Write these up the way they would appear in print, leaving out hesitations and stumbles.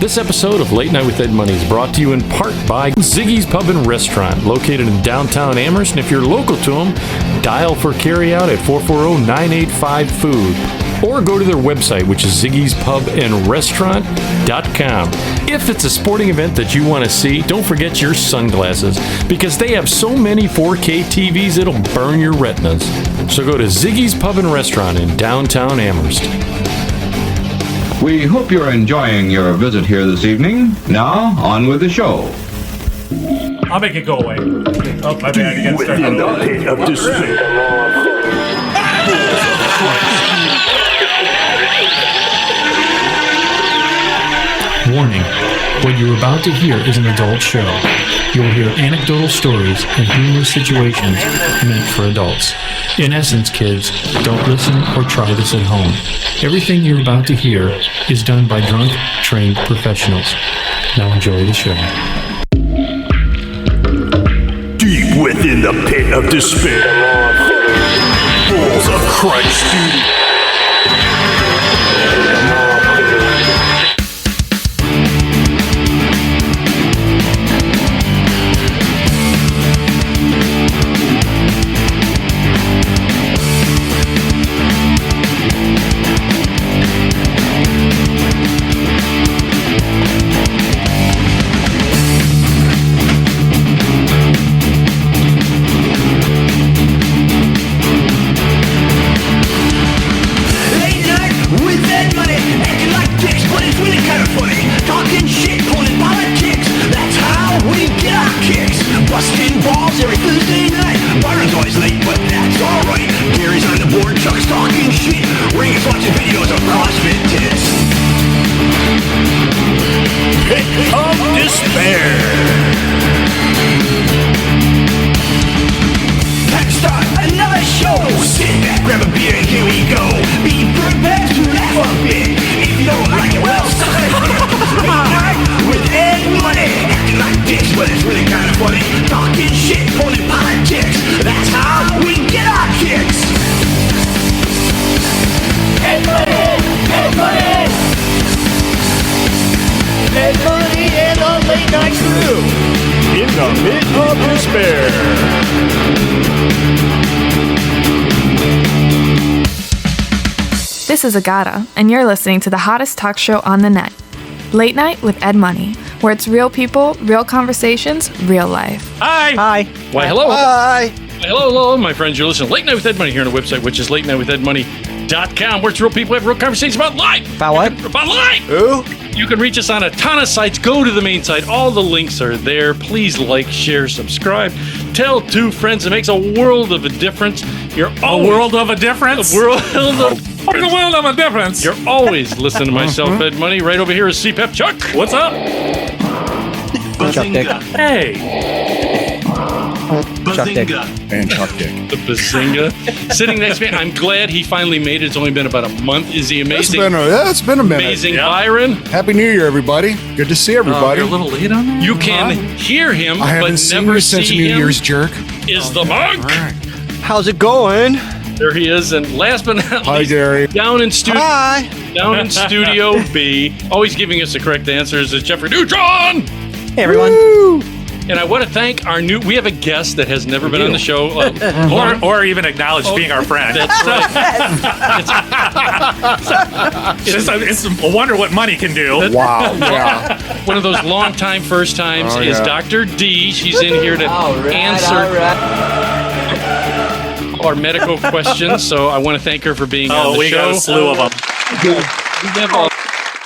This episode of Late Night with Ed Money is brought to you in part by Ziggy's Pub and Restaurant, located in downtown Amherst. And if you're local to them, dial for carryout at 440-985-FOOD. Or go to their website, which is ziggyspubandrestaurant.com. If it's a sporting event that you want to see, don't forget your sunglasses, because they have so many 4K TVs it'll burn your retinas. So go to Ziggy's Pub and Restaurant in downtown Amherst. We hope you're enjoying your visit here this evening. Now, on with the show. I'll make it go away. Oh, my bad. You gotta start that over. Of despair. Warning, what you're about to hear is an adult show. You will hear anecdotal stories and humorous situations meant for adults. In essence, kids, don't listen or try this at home. Everything you're about to hear is done by drunk, trained professionals. Now enjoy the show. Deep within the pit of despair. Balls of Christ, dude. This is Agata, and you're listening to the hottest talk show on the net, Late Night with Ed Money, where it's real people, real conversations, real life. Hi! Hi. Why, hello. Hi. Hello, my friends. You're listening to Late Night with Ed Money here on the website, which is latenightwithedmoney.com, where it's real people have real conversations about life. About what? About life! Who? You can reach us on a ton of sites. Go to the main site. All the links are there. Please like, share, subscribe. Tell two friends. It makes a world of a difference. You're always, A world of a difference? A world of A world of a difference. You're always listening to myself, Ed Money. Right over here is CPEP Chuck. What's up? Chuck Dick. Hey. Chuck Dick. And Chuck Dick. The Bazinga. Sitting next to me. I'm glad he finally made it. It's only been about a month. Is he amazing? It's been a minute. Amazing Yeah. Byron. Happy New Year, everybody. Good to see everybody. You're a little late on that? You can hear him, I but haven't seen never you since see New him. Year's, jerk. Is the monk. How's it going? There he is. And last but not Hi, least, Gary. down in Studio B, always giving us the correct answers, is Jeffrey Neutron. Hey, everyone. Woo! And I want to thank we have a guest that has never been on the show. Or even acknowledge being our friend. That's right. It's a wonder what money can do. Wow. Yeah. One of those long time, first times Oh, is yeah. Dr. D. She's in here to answer our medical questions. So I want to thank her for being on the we show. got a slew of them. We have a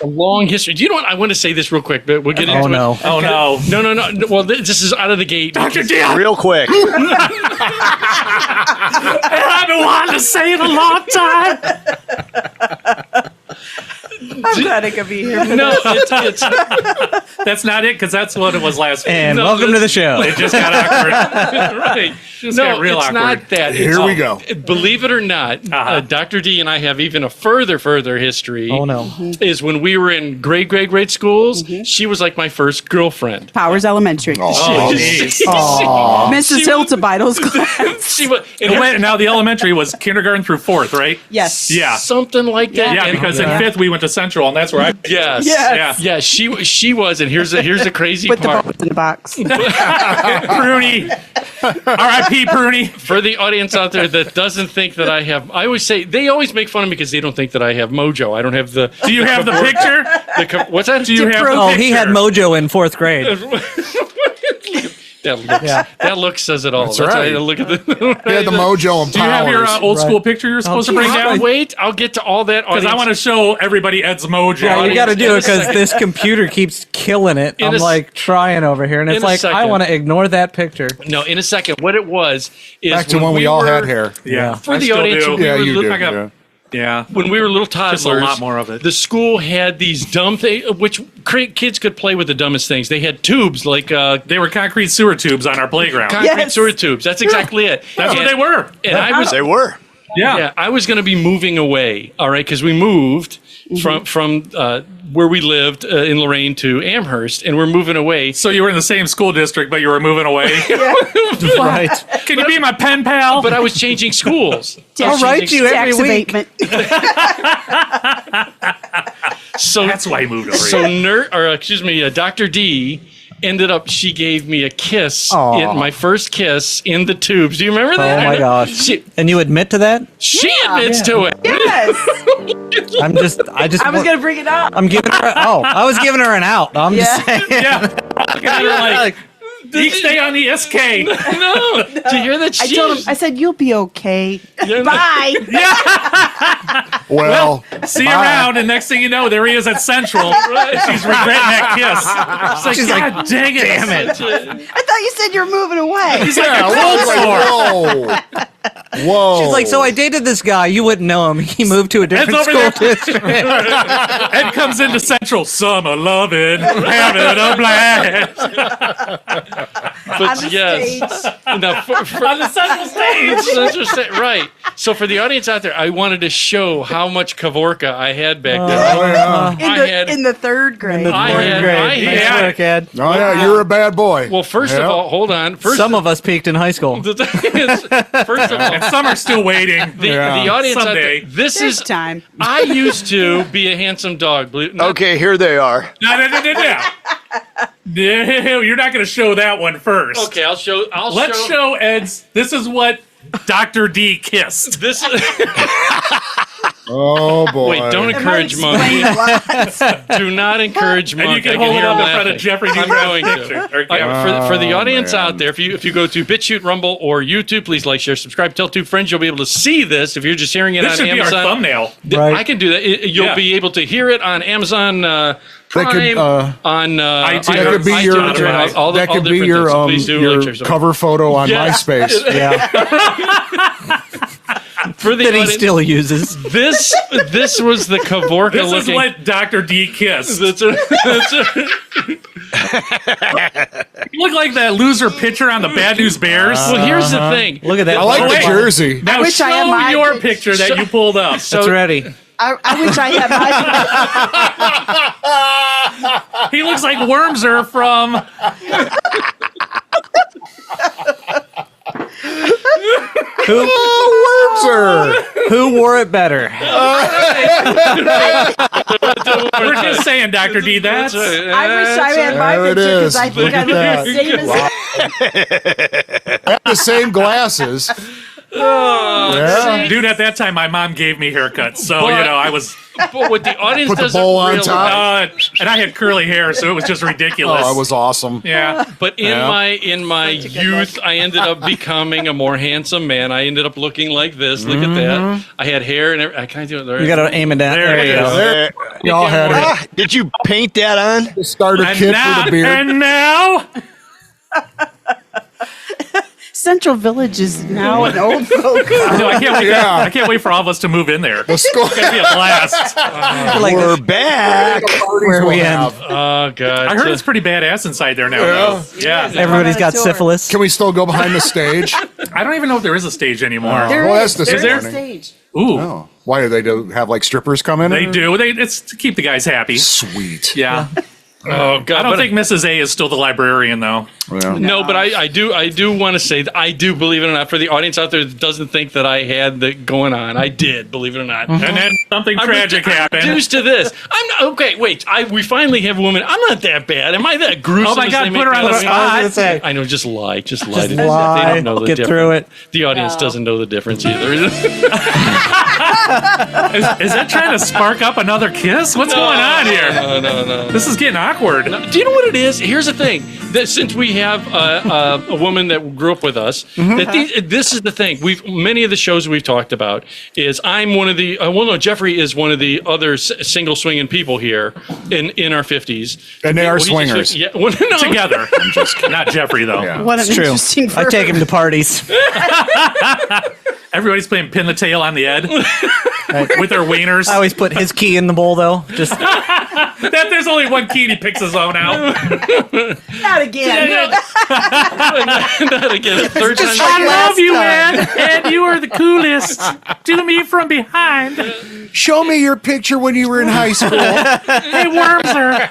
long history. Do you know what? I want to say this real quick, but we'll get into it. Oh, no. No. Well, this is out of the gate. Dr. D, Real quick. I've been wanting to say it a long time. I'm glad I could be here. No, it's That's not it, because that's what it was last week. And welcome to the show. It just got awkward. right. Just No, got real it's awkward. not that. Here It's- we go. Believe it or not, Dr. D and I have even a further history. Oh no. Is when we were in grade schools, she was like my first girlfriend. Powers Elementary. Oh, jeez. Mrs. Hiltebeidel's class. She was, and Now the elementary was kindergarten through 4th, right? Yes. Yeah. something like that. Yeah, And- because in 5th we went to Central, and that's where I. yes, Yes. yeah, she was, and here's the crazy With the part. bones in the box. Pruny. R.I.P. Pruny. For the audience out there that doesn't think that I have, I always say they always make fun of me because they don't think that I have mojo. I don't have the. Do you have the picture? What's that? Do you have the Oh, he picture? had mojo in 4th grade. That look says it all. That's right. how I look at the. He had the mojo and Do you have your powers. old school picture you're supposed to bring down? Wait, I'll get to all that. Because I want to show everybody Ed's mojo. Yeah, you got to do it because second. this computer keeps killing it. In I'm a s- like trying over here, and in it's a like I second. want to ignore that picture. No, in a second. What it was is Back to when we all were- had hair. Yeah. For I the still audience, do. when we Yeah, were you little- do. I got- yeah. Yeah. When we were little toddlers, Just a lot more of it. The school had these dumb things, which kids could play with the dumbest things. They had tubes like They were concrete sewer tubes on our playground. concrete Yes. sewer tubes. That's exactly it. That's what they were. And I was, They were. yeah, I was going to be moving away. All right, because we moved from where we lived in Lorraine to Amherst, and we're moving away. So you were in the same school district, but you were moving away. Right. Can you be my pen pal? But I was changing schools. I'll write you every Tax week. abatement. So That's why he moved over So here. Dr. D ended up. She gave me a kiss, Aw. my first kiss in the tubes. Do you remember that? Oh my gosh. She And you admit to that? admits to it. Yes. I I was going to bring it up. I'm giving her. I was giving her an out. I'm just saying. Yeah. Look at her like, you stay on the SK. No, did you hear that? I told him, I said, you'll be okay. Yeah. Bye. Well, See you bye. around, and next thing you know, there he is at Central. She's regretting that kiss. She's like, God dang it. Damn it. I thought you said you were moving away. Yeah, whoa. Whoa. She's like, so I dated this guy. You wouldn't know him. He moved to a different over school there. district. Ed comes into Central. Summer loving, having a blast. But On the yes, now, On the Central stage. right. So for the audience out there, I wanted to show how much Kavorka I had back then. Oh, yeah. I had- In the 3rd grade. I had- Nice work, Ed. Oh, yeah, you're a bad boy. Well, first of Yeah. all, hold on. Some of us peaked in high school. the thing is, first of all, And some are still waiting. the Yeah. audience out Someday. there, this This is. time. I used to be a handsome dog. Okay, here they are. No. No, you're not going to show that one first. Okay, I'll show. Let's show Ed's. This is what Dr. D kissed. This. Oh, boy. Wait, don't It might encourage explain monkey. a lot. Do not encourage And monkey. you can I hold it hear up him in front of laughing. Jeffrey. I'm going to. Or For the audience man. out there, if you go to BitChute, Rumble, or YouTube, please like, share, subscribe, tell 2 friends. You'll be able to see this. If you're just hearing it This on should be our Amazon, thumbnail. Right. I can do that. You'll Yeah. be able to hear it on Amazon That could, Prime, on iTunes. that could be your, iTunes, all that could be different your, things. So please do like, share, your subscribe. cover photo on Yeah. MySpace. Yeah. For the That he audience, still uses. this was the Kavorka This is looking. what Dr. D kissed. That's a- You look like that loser pitcher on the Bad News Bears. well, here's the thing. Look at that. I like Oh, the wait. jersey. Now wish I had show my your picture. picture that you pulled up. It's ready. I wish I had my. He looks like Wormser from. Oh, Who wore it better? We're just saying, Dr. D. That's. I wish I had my There it picture because is. I think Look I at look that. the same as I have the same glasses. Yeah. Dude, at that time, my mom gave me haircuts, so But- I was, But what the audience Put the doesn't bowl on realize, top. and I had curly hair, so it was just Oh, ridiculous. it was awesome. Yeah, but in Yeah. my youth, I ended up becoming a more handsome man. I ended up looking like this. Look at that. I had hair and I kind of do it. You got to aim it down. There it you is. go. There, y'all had Ah, did you paint that on? a starter and kit now, for the beard. and now, Central Village is now an old folk. No, I can't wait. Yeah. I can't wait for all of us to move in there. The school. It's gonna be a blast. Like, We're back. where we end. Oh god. I heard it's pretty badass inside there now. Though. Yeah. Everybody's got syphilis. Can we still go behind the stage? I don't even know if there is a stage anymore. There Well, is. that's this There is a morning. stage. Ooh, Oh. Why do they have like strippers come in? they do. It's to keep the guys happy. Sweet. Yeah. Oh god. I don't but- think Mrs. A is still the librarian though. Yeah. No, but I do want to say that I do, believe it or not, for the audience out there that doesn't think that I had that going on, I did, believe it or not. And then something tragic happened. Reduced to this. I'm not, okay. Wait, we finally have a woman. I'm not that bad. Am I that gruesome? Oh my as God, they put make her on me the out? spot. I was gonna say. I know. Just lie. Just lie. Just They lie. don't know the Get difference. through it. The audience doesn't know the difference either. Is that trying to spark up another kiss? What's going on here? No. This is getting awkward. Do you know what it is? Here's the thing: that since we have a woman that grew up with us, this is the thing. Many of the shows we've talked about is I'm one of the Jeffrey is one of the other single swinging people here in our 50s, And they are Well, he just- swingers. yeah, well, no. Together. Not Jeffrey though. Yeah. What an It's true. interesting I take him to parties. Everybody's playing pin the tail on the head with their wieners. I always put his key in the bowl, though. Just That there's only one key and he picks his own out. Not again. Not again. Third time. I love you, man, and you are the coolest. Do me from behind. Show me your picture when you were in high school. Hey, Wormser.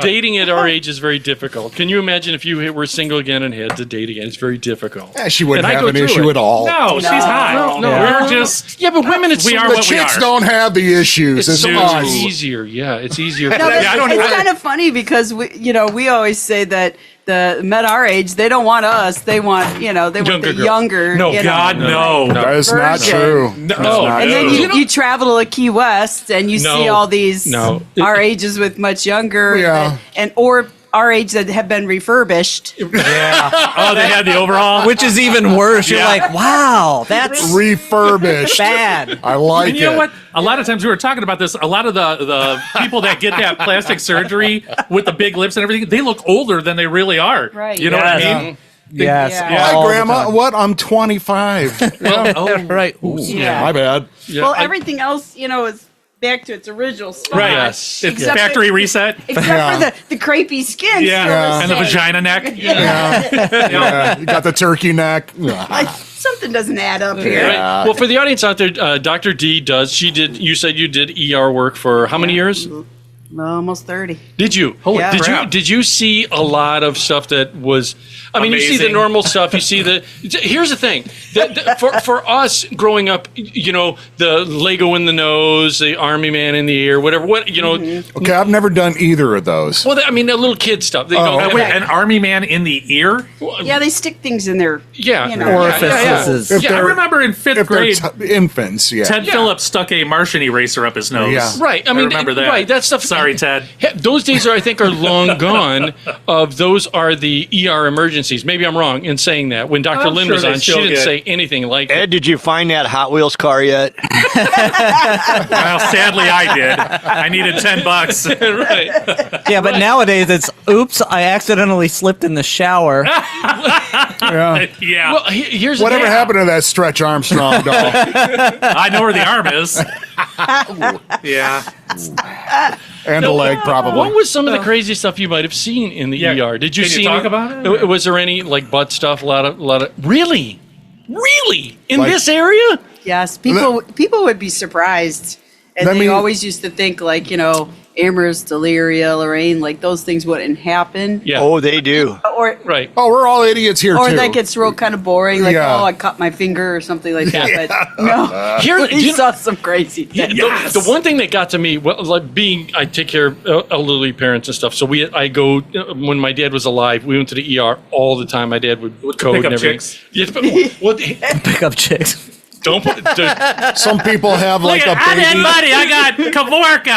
Dating at our age is very difficult. Can you imagine if you were single again and had to date again? It's very difficult. Yeah, she wouldn't And I have go an through issue it. at all. No, she's hot. No. We're just. Yeah, but women, it's We are The what we chicks are. don't have the issues. It's so us. much easier. Yeah, it's easier. No, but Yeah, I don't it's know. kind of funny because we always say that the men our age, they don't want us. They want they want Younger the girl. younger. No, you know. God, no. That is not Virgin. true. No. That's not And then true. you travel to Key West and you see all these No. our ages with much younger Yeah. or our age that have been refurbished. Oh, they had the overall. which is even worse. You're Yeah. like, wow, that's Refurbished. bad. I like And it. you know what? A lot of times we were talking about this. A lot of the people that get that plastic surgery with the big lips and everything, they look older than they really are. Right. You know what I Yes. mean? Yes. Yeah. Hi, all the Grandma. time. What? I'm 25. Oh, Right. Ooh. Yeah. My bad. Yeah, Well, I- everything else, is back to its original spot. right. Yes. It's Except factory for- reset. Except Yeah. for the crepey skin. Yeah. still Yeah. And the same. vagina neck. Yeah, you got the turkey neck. Like, something doesn't add up here. Right. Well, for the audience out there, Dr. D does. You said you did ER work for how many years? Almost 30. Did you? Yeah. crap. Did you see a lot of stuff that was? I mean, you see the Amazing. normal stuff. You see the. Here's the thing. For us growing up, the Lego in the nose, the Army Man in the ear, whatever. Okay, I've never done either of those. Well, I mean, the little kid stuff. They go, Wait, an army man in the ear? Yeah, they stick things in there. yeah, you know. Orifices. If Yeah, I they're- remember in fifth If they're grade, infants, yeah. Ted Phillips stuck a Martian eraser up his nose. Yeah. Right. I mean, remember that. Right. That stuff. Sorry, Ted. Those days are, I think, are long gone. Those are the ER emergencies. Maybe I'm wrong in saying that. When Dr. I'm Lynn sure was they on, she still didn't get- say anything like Ed, did you find that Hot Wheels car yet? Well, sadly, I did. I needed $10. right. Yeah, but nowadays it's, oops, I accidentally slipped in the shower. Yeah. Yeah. Well, here's the Whatever thing. happened to that Stretch Armstrong doll? I know where the arm is. Yeah. And the leg, probably. What was some of the crazy stuff you might have seen in the Yeah. ER? Did you Can you see talk any- about it? Was there any like butt stuff? A lot of really in Like- this area? Yes, people would be surprised. And Let they me- always used to think like, Amherst, Delyria, Lorraine, like those things wouldn't happen. Yeah. Oh, they do. Or Right. Oh, we're all idiots here, or too. that gets real kind of boring, like, Yeah. oh, I cut my finger or something like that. But no, Here- he you know- saw some crazy things. The one thing that got to me, well, like I take care of elderly parents and stuff. So I go when my dad was alive. We went to the ER all the time. My dad would code Pick up and everything. chicks? Yeah, but what? Pick up chicks. Don't put. Some people have like a I had baby, money. I got Kavorka.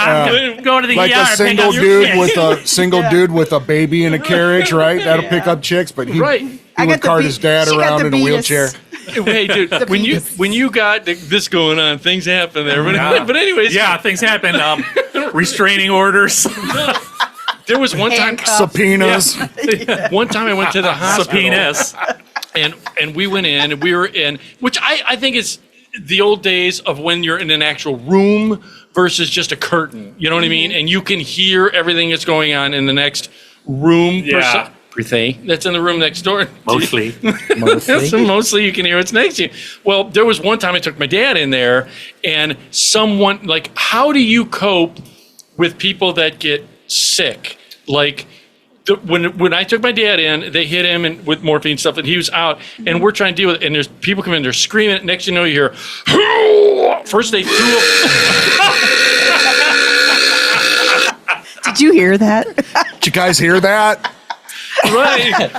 I'm going to the like ER. a pick single up your dude shit. with a single dude with a baby in a carriage, right? That'll pick up chicks, but he Right. I would got the cart be- his dad she got around the in a Venus. wheelchair. Hey, dude, when you got this going on, things happen there. But, Yeah. but anyways, Yeah, things happen. Restraining orders. there was one time. Handcuffs. Subpoenas. One time I went to the hospital. Subpoenas. and we went in, and we were in, which I think is the old days of when you're in an actual room versus just a curtain. You know what I mean? And you can hear everything that's going on in the next room. Yeah. That's in the room next door. Mostly. So mostly you can hear what's next to you. Well, there was one time I took my dad in there, and someone, like, how do you cope with people that get sick? Like, when I took my dad in, they hit him and with morphine and stuff, and he was out, and we're trying to deal with it, and there's people come in, they're screaming. Next thing you know, you hear, first they threw Did you hear that? Did you guys hear that? right.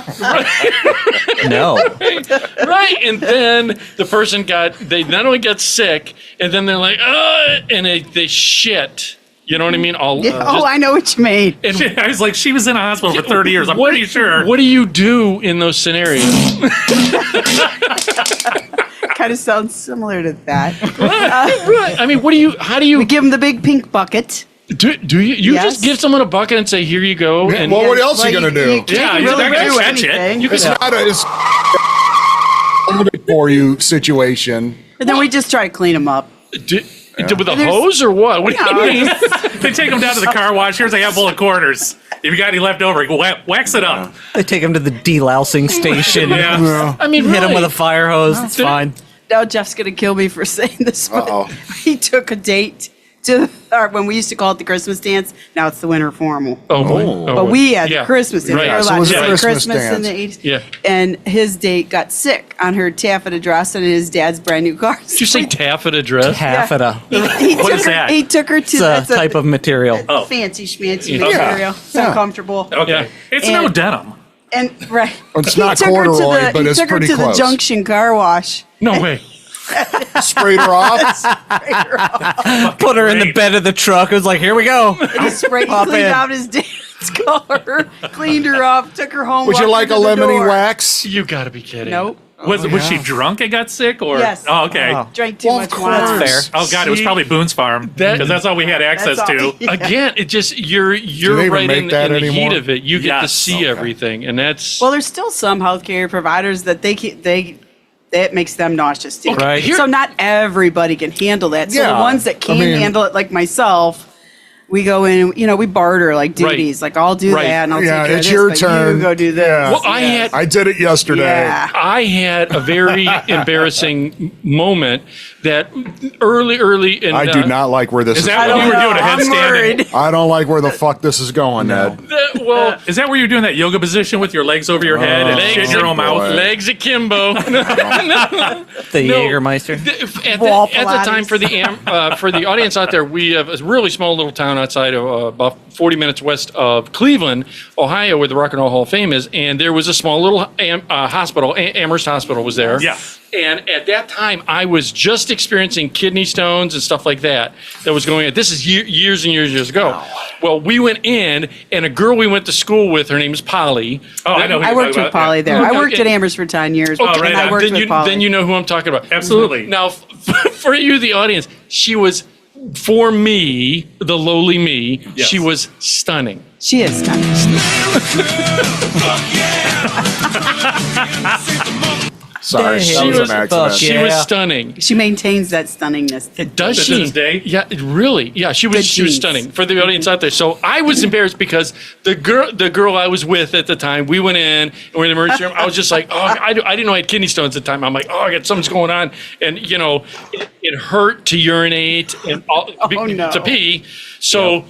No. Right, and then the person they not only got sick, and then they're like, and they shit. You know what I mean? I know what you mean. And I was like, she was in a hospital for 30 years. I'm pretty sure. What do you do in those scenarios? Kind of sounds similar to that. Right. I mean, how do you We give them the big pink bucket. do you Yes. just give someone a bucket and say, here you go? And Well, what else are you Well, going to do? You Yeah, can't you're really not gonna do catch it. anything. It's not a for you situation. And then we just try to clean them up. with a hose or what? What do you mean? They take them down to the car wash. Here's a handful of quarters. If you got any left over, wax it up. They take him to the delousing station. Yeah. I mean, Hit him really. with a fire hose. It's fine. Now Jeff's going to kill me for saying this, but Uh-oh. he took a date when we used to call it the Christmas dance. Now it's the winter formal. Oh, boy. Oh, But boy. we had Yeah. Christmas dance. Right. We were So allowed it was to a say Christmas Christmas in the dance. 80s. Yeah. And his date got sick on her taffeta dress and his dad's brand new car. Did you say taffeta dress? Taffeta. He What took is her, that? He took her to It's a that's type of material. fancy schmancy Yeah. material. So Yeah. comfortable. Okay. Yeah. It's And- no denim. And right. It's He not took her to corduroy, but he it's took her pretty to close. the Junction car wash. No way. Sprayed her off. Put her in the bed of the truck. It was like, here we go. And he sprayed, Pop cleaned in. out his dad's car, cleaned her off, took her home. Would you walked like her a to the lemony door. wax? You got to be kidding. Nope. Was she drunk and got sick? Or Yes. Oh, okay. Oh. Drank too Well, much of wine. course. Fair. Oh God, it was See, probably Boone's Farm because that's all we had access That's all- to. Yeah. Again, it just you're they even right make in that the anymore? heat of it. You get to Yes. see everything, and that's Well, there's still some healthcare providers that that makes them nauseous too. Right. So not everybody can handle that. So Yeah. the ones that can I mean- handle it, like myself, we go in and, we barter like duties. Like I'll do Right. that and I'll Yeah, take care of it's this, your but turn. You go do this. Yeah. Well, I did it yesterday. Yeah. I had a very embarrassing moment that early in I do not like where this is that going. what you were doing? A I'm headstand? worried. I don't like where the fuck this is going, Ned. well, Is that where you're doing that yoga position with your legs over your head and shit in your own mouth? boy. legs akimbo. The No. Jägermeister. At Wall the time, Pilates. for the audience out there, we have a really small little town outside of about 40 minutes west of Cleveland, Ohio, where the Rock and Roll Hall of Fame is. And there was a small little hospital, Amherst Hospital was there. Yeah. And at that time, I was just experiencing kidney stones and stuff like that was going on. This is years and years ago. Well, we went in, and a girl we went to school with, her name is Polly. Oh, I know who I you're worked talking with about, Polly yeah. there. I Okay, worked okay. at Amherst for 10 years. Oh, right and I on. worked then, with Polly. then you know who I'm talking about. Absolutely. Now, for you, the audience, she was, for me, the lowly me, Yes. she was stunning. She is stunning. Sorry, She that was was- an accident. fuck She was Yeah. stunning. She maintains that stunningness. Does To she? this day? Yeah, really. Yeah, she was Good she was genes. stunning for the audience out there. So I was embarrassed because the girl I was with at the time, we went in and we're in the emergency room. I was just like, oh, I didn't know I had kidney stones at the time. I'm like, oh, I got something's going on, and it hurt to urinate and no. to pee. So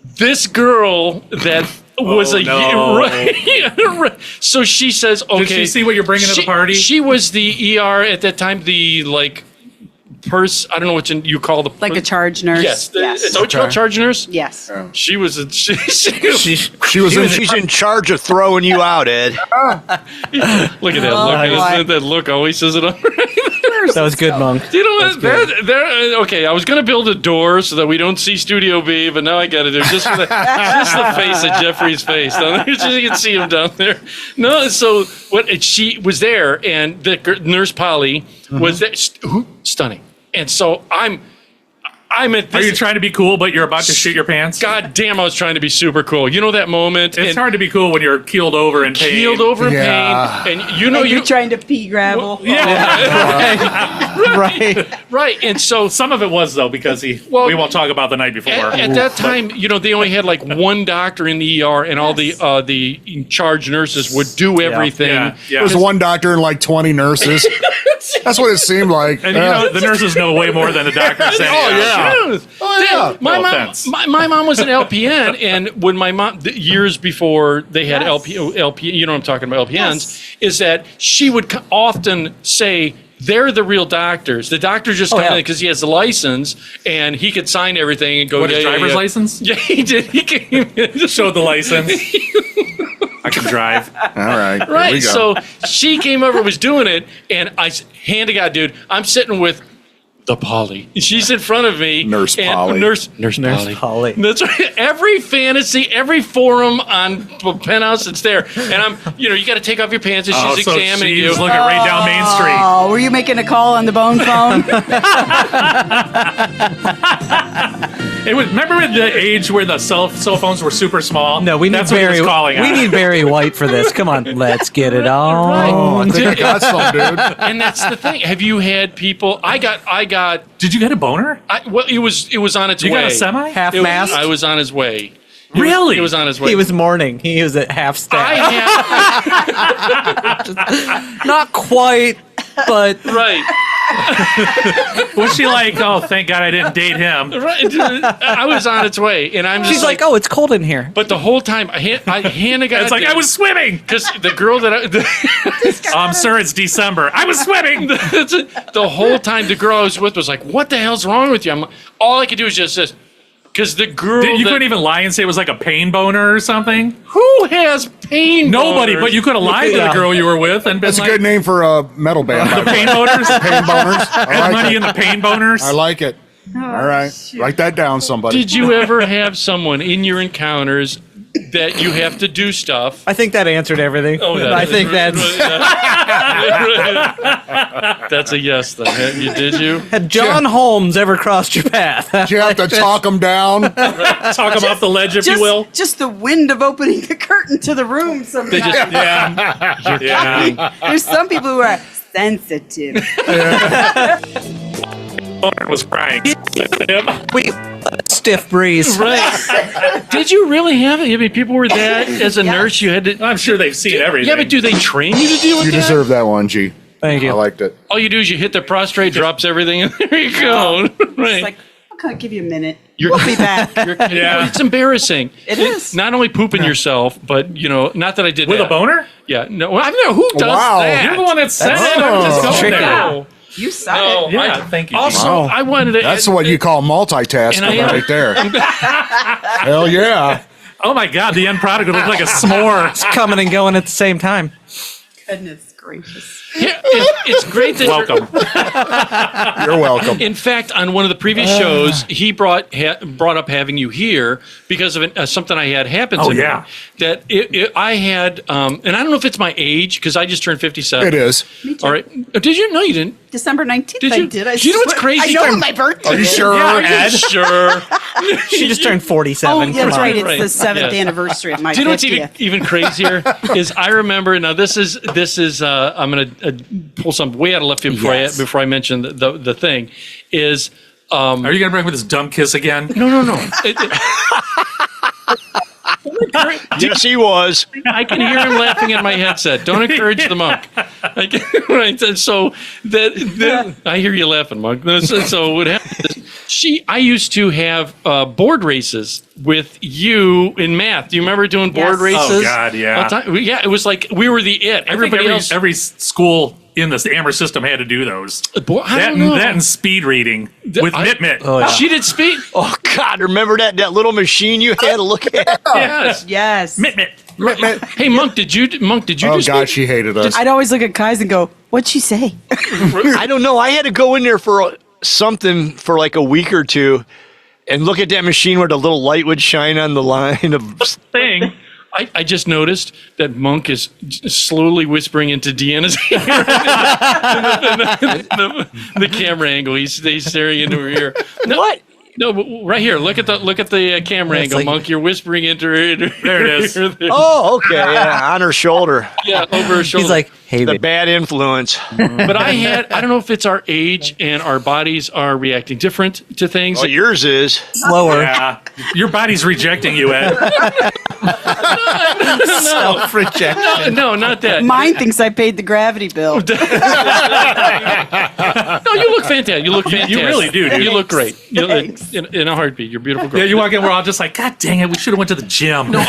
this girl that was Oh, a no. right. So she says, okay. Did she see what you're bringing to the party? She was the ER at that time. The purse. I don't know what you call the Like a charge nurse. Yes, Yes. It's what you call charge nurse. Yes. She was a she She was in. She's in charge of throwing you out, Ed. look at that look. boy. That look always says it all right. That was good, Monk. You know what? Okay, I was gonna build a door so that we don't see Studio B, but now I got to do just for the face of Jeffrey's face down there, so you can see him down there. No, so what? She was there, and the nurse Polly was there, stunning, and so I meant Are this. you trying to be cool, but you're about to shit your pants? God damn, I was trying to be super cool. You know that moment? It's hard to be cool when you're keeled over in pain. Keeled over in Yeah. pain. And you know And you're trying to pee gravel. Right. And so Some of it was, though, because we won't talk about the night before. at that time, they only had like one doctor in the ER, and all the in charge nurses would do everything. Yeah. There's one doctor and like 20 nurses. That's what it seemed like. And the nurses know way more than the doctors say. Oh, yeah. Oh, yeah. My No mom, offense. my mom was an LPN, and when my mom, years before they had LP, you know what I'm talking about, LPNs, is that she would often say, they're the real doctors. The doctor just come in because he has the license, and he could sign everything and go, What, his driver's license? Yeah, he did. He came in. Showed the license. I can drive. All right. Here we Right. go. So she came over, was doing it, and hand to God, dude, I'm sitting with the Polly. She's in front of me. Nurse and Polly. Nurse Polly. That's right. Every fantasy, every forum on Penthouse, it's there. And I'm, you got to take off your pants and she's examining you. She's looking right down Main Street. Oh, were you making a call on the bone phone? Remember the age where the cell phones were super small? No, we need That's what he Barry. was calling We out. need Barry White for this. Come on, let's get it on. Oh, I think I got some, dude. And that's the thing. Have you had people? I got. Did you get a boner? Well, it was on its You way. got a semi? Half-mast? I was on his way. Really? It was on his way. He was mourning. He was at half staff. Not quite, but Right. Was she like, oh, thank God I didn't date him? Right. I was on its way, and I'm just she's like, oh, it's cold in here. But the whole time, Hannah got. It's like, I was swimming. because the girl that Sir, it's December. I was swimming. the whole time the girl I was with was like, "What the hell's wrong with you?" All I could do was just this, because the girl You couldn't even lie and say it was like a pain boner or something? who has pain. Nobody, boners? but you could have lied to the girl you were with and been That's a like, good name for a metal band. the pain boners? Pain boners. I Ed like Money it. and the pain boners? I like it. All right. Write that down, somebody. Did you ever have someone in your encounters that you have to do stuff? I think that answered everything. I think that's. That's a yes. Then did you? Had John Holmes ever crossed your path? Did you have to talk them down? Talk them off the ledge, if you will. Just the wind of opening the curtain to the room sometimes. They just Yeah. There's some people who are sensitive. Boner was crying. Stiff breeze. right. Did you really have it? I mean, people were that as a nurse. You had to. I'm sure they've seen everything. Yeah, but do they train you to deal with You that? deserve that one, G. Thank I you. liked it. All you do is you hit the prostrate, drops everything, and there you go. Right. It's like, I'll give you a minute. You're- We'll be back. Yeah. It's embarrassing. It is. Not only pooping yourself, but not that I did With that. a boner? Yeah. No. Well, I don't know who does Wow. that. You're the one that said it. I'm just going tricky. there. No. You said No. it. Yeah, thank you. Also, Wow. I wanted to. That's what you call multitasking And I- right there. Hell yeah. Oh my God, the end product would look like a s'more. Coming and going at the same time. Goodness gracious. Yeah, it's great that Welcome. You're welcome. In fact, on one of the previous shows, he brought up having you here because of something I had happen to Oh, me. yeah. That I had, and I don't know if it's my age because I just turned 57. It is. Me too. All right. Did you? No, you didn't. December 19th, Did I you? did. I Do you know what's swear- crazy? I know my birthday. Are you sure? Are you sure? She just turned 47. Oh, Come that's on. right. It's Right. the 7th Yeah. anniversary of my Do you know what's 50th. even crazier is I remember now this is I'm gonna pull some way out of left field Yes. before I mention the thing is Are you going to bring me this dumb kiss again? no. Yes, he was. I can hear him laughing in my headset. Don't encourage the monk. Right. And so that I hear you laughing, monk. So what happened is I used to have board races with you in math. Do you remember doing board Yes. races? Oh, God, yeah. All the time? Yeah, it was like we were the it. I think Everybody else. every school in the Amherst system had to do those. I That don't and, know. that and speed reading with Mit-Mit. Oh, yeah. She did speed. Oh, God, remember that little machine you had to look at? Yes. Yes. Mit-Mit. Hey, Monk, did you do Oh, God, speed? she hated us. I'd always look at Kai's and go, what'd she say? I don't know. I had to go in there for something for like a week or two and look at that machine where the little light would shine on the line of Thing. I just noticed that Monk is slowly whispering into Deanna's ear. the camera angle. He's staring into her ear. No, what? No, but right here. Look at the camera angle, like- Monk. You're whispering into her. There it is. Oh, okay. Yeah, on her shoulder. Yeah, over her shoulder. He's like, hey, The babe. bad influence. But I don't know if it's our age and our bodies are reacting different to things. Well, yours is. slower. Yeah. Your body's rejecting you, Ed. Self-rejection. No, not that. Mine thinks I paid the gravity bill. No, you look fantastic. You look fantastic. You really do, dude. You look great. You look, Thanks. in a heartbeat. You're a beautiful girl. Yeah, you walk in, we're all just like, God dang it, we should have went to the gym. No,